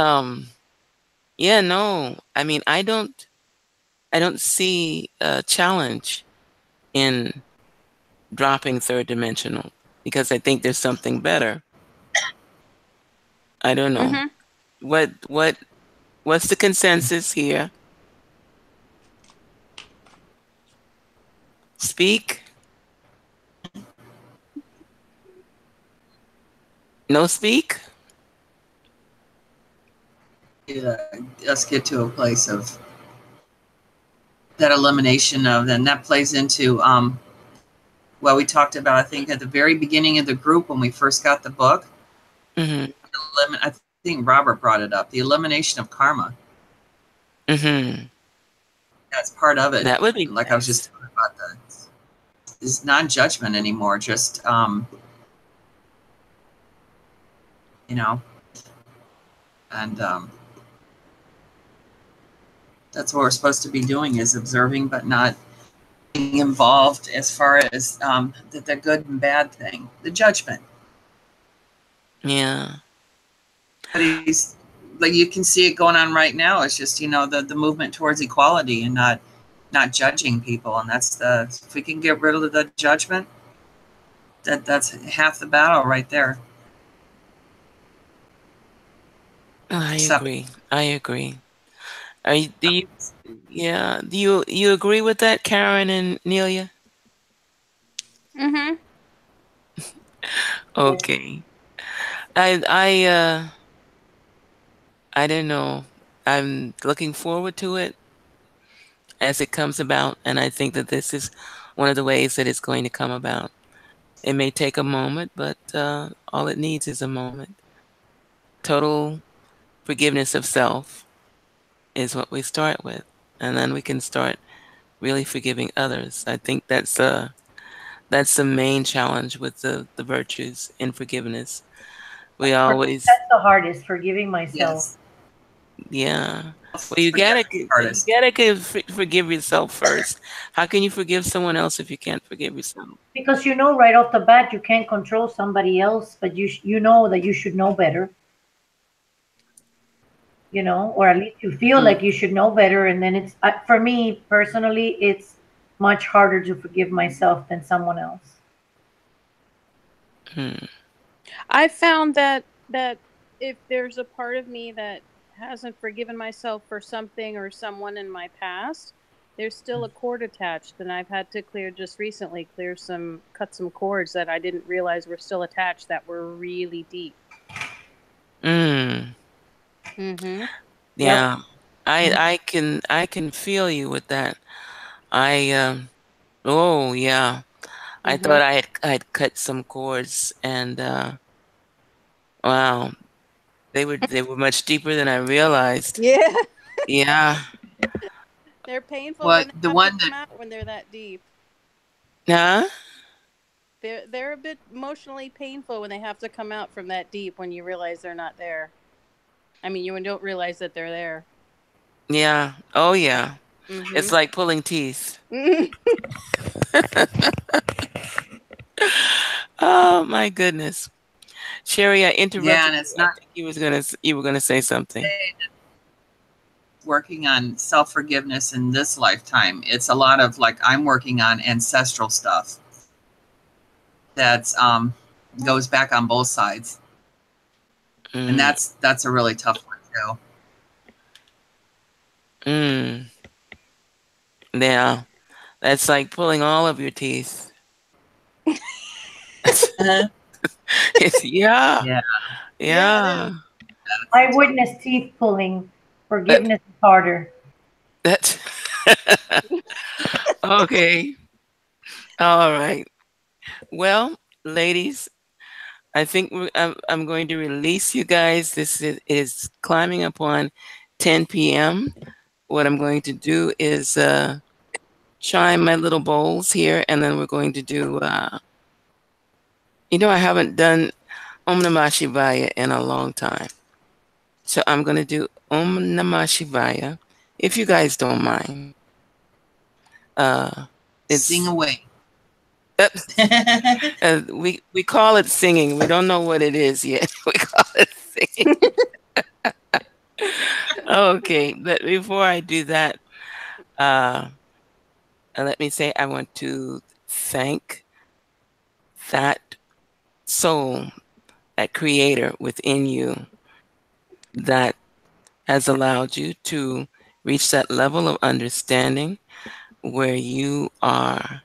yeah, no, I mean, I don't see a challenge in dropping third dimensional because I think there's something better. I don't know. What's the consensus here? Speak? No speak? Us get to a place of that elimination of, and that plays into what we talked about, I think, at the very beginning of the group when we first got the book. Mm-hmm. I think Robert brought it up, the elimination of karma. Mm-hmm. That's part of it. That would be like nice. I was just talking about that. It's non-judgment anymore, just and that's what we're supposed to be doing, is observing but not being involved as far as the good and bad thing, the judgment. Yeah. But like you can see it going on right now. It's just, the movement towards equality and not judging people. And if we can get rid of the judgment, that's half the battle right there. I agree. Do you agree with that, Karen and Nelia? Mm-hmm. Okay. I don't know. I'm looking forward to it as it comes about, and I think that this is one of the ways that it's going to come about. It may take a moment, but all it needs is a moment. Total forgiveness of self is what we start with, and then we can start really forgiving others. I think that's the main challenge with the virtues in forgiveness. We always That's the hardest, forgiving myself. Yeah. Well, you gotta forgive yourself first. How can you forgive someone else if you can't forgive yourself? Because you know right off the bat you can't control somebody else, but you know that you should know better. You know, or at least you feel like you should know better, and then it's for me personally, it's much harder to forgive myself than someone else. I found that if there's a part of me that hasn't forgiven myself for something or someone in my past, there's still a cord attached, and I've had to just recently cut some cords that I didn't realize were still attached that were really deep. Yeah. Yep. I can feel you with that. Oh yeah. I thought I'd cut some cords, and wow, they were much deeper than I realized. Yeah. Yeah. They're painful when they have to come out when they're that deep. Huh? They're a bit emotionally painful when they have to come out from that deep when you realize they're not there. I mean, you don't realize that they're there. Yeah. Oh yeah. It's like pulling teeth. Oh my goodness. Sherry, I interrupted. Yeah, and it's not. You were gonna say something. Working on self-forgiveness in this lifetime. It's a lot of like I'm working on ancestral stuff. That's goes back on both sides. And that's a really tough one too. Yeah. That's like pulling all of your teeth. Yeah. I witnessed teeth pulling. Forgiveness is harder. That's okay. All right. Well, ladies, I think I'm going to release you guys. This is climbing upon 10 p.m. What I'm going to do is chime my little bowls here, and then we're going to do, I haven't done Om Namah Shivaya in a long time. So I'm going to do Om Namah Shivaya, if you guys don't mind. Sing away. We call it singing. We don't know what it is yet. We call it singing. Okay, but before I do that, let me say I want to thank that soul, that creator within you that has allowed you to reach that level of understanding where you are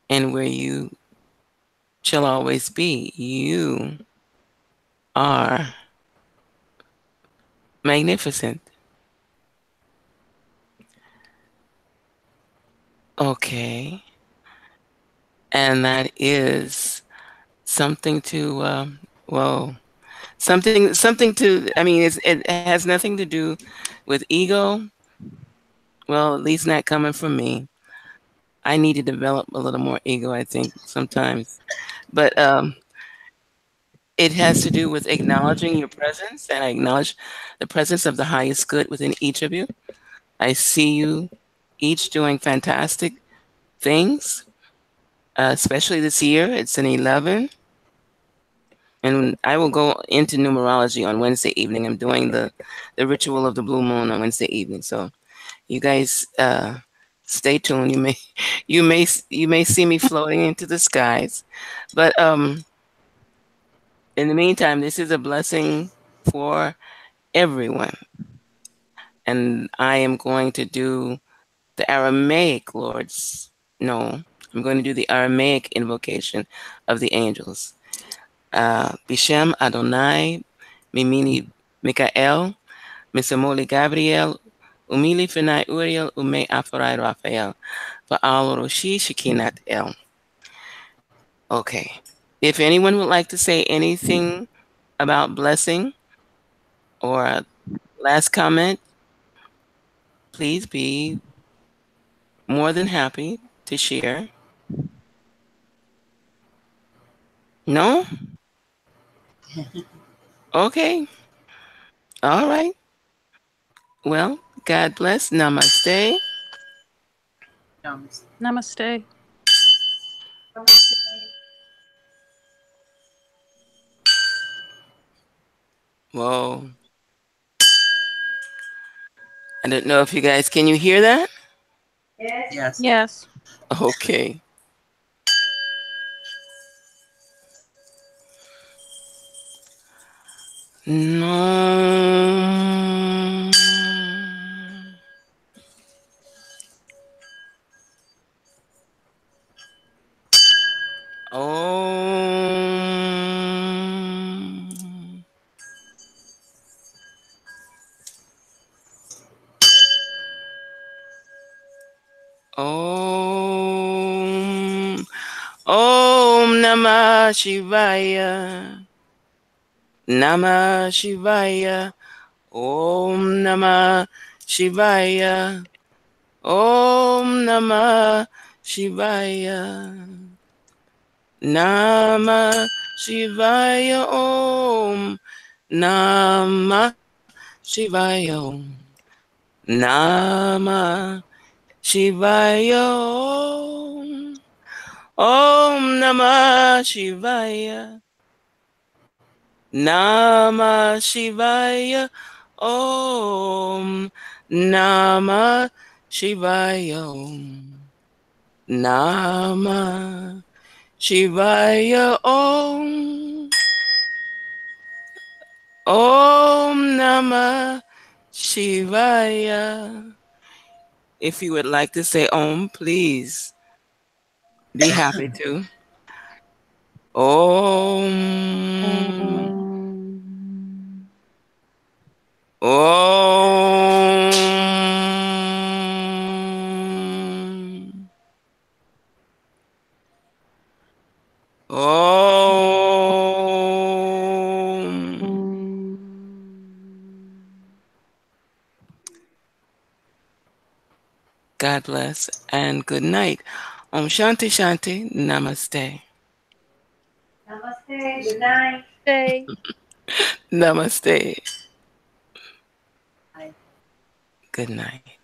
and where you shall always be. You are magnificent. Okay. And that is something to, something to, I mean, it has nothing to do with ego. Well, at least not coming from me. I need to develop a little more ego, I think, sometimes. But it has to do with acknowledging your presence, and I acknowledge the presence of the highest good within each of you. I see you each doing fantastic things, especially this year. It's an 11. And I will go into numerology on Wednesday evening. I'm doing the ritual of the blue moon on Wednesday evening. So you guys stay tuned. You may see me floating into the skies. But in the meantime, this is a blessing for everyone. And I am going to do the Aramaic Lord's. No, I'm going to do the Aramaic invocation of the angels. Bishem Adonai, Mimini Mikael, Misamoli Gabriel, Umili Finai Uriel, Ume Afarai Raphael, Ba'al Roshi Shekinat El. Okay. If anyone would like to say anything about blessing or a last comment, please be more than happy to share. No? Okay. All right. Well, God bless. Namaste. Namaste. Whoa. I don't know if you guys, can you hear that? Yes. Yes. Okay. No. Om. Om. Om Namah Shivaya. Namah Shivaya. Om Namah Shivaya. Om Namah Shivaya. Namah Shivaya Om. Namah Shivaya Om. Namah Shivaya Om. Om Namah Shivaya. Namah Shivaya Om. Namah Shivaya Om. Namah Shivaya Om. Om Namah Shivaya. If you would like to say Om, please be happy to. Om. Om. Om. God bless and good night. Om Shanti Shanti. Namaste. Namaste. Good night. Namaste. Namaste. Bye. Good night.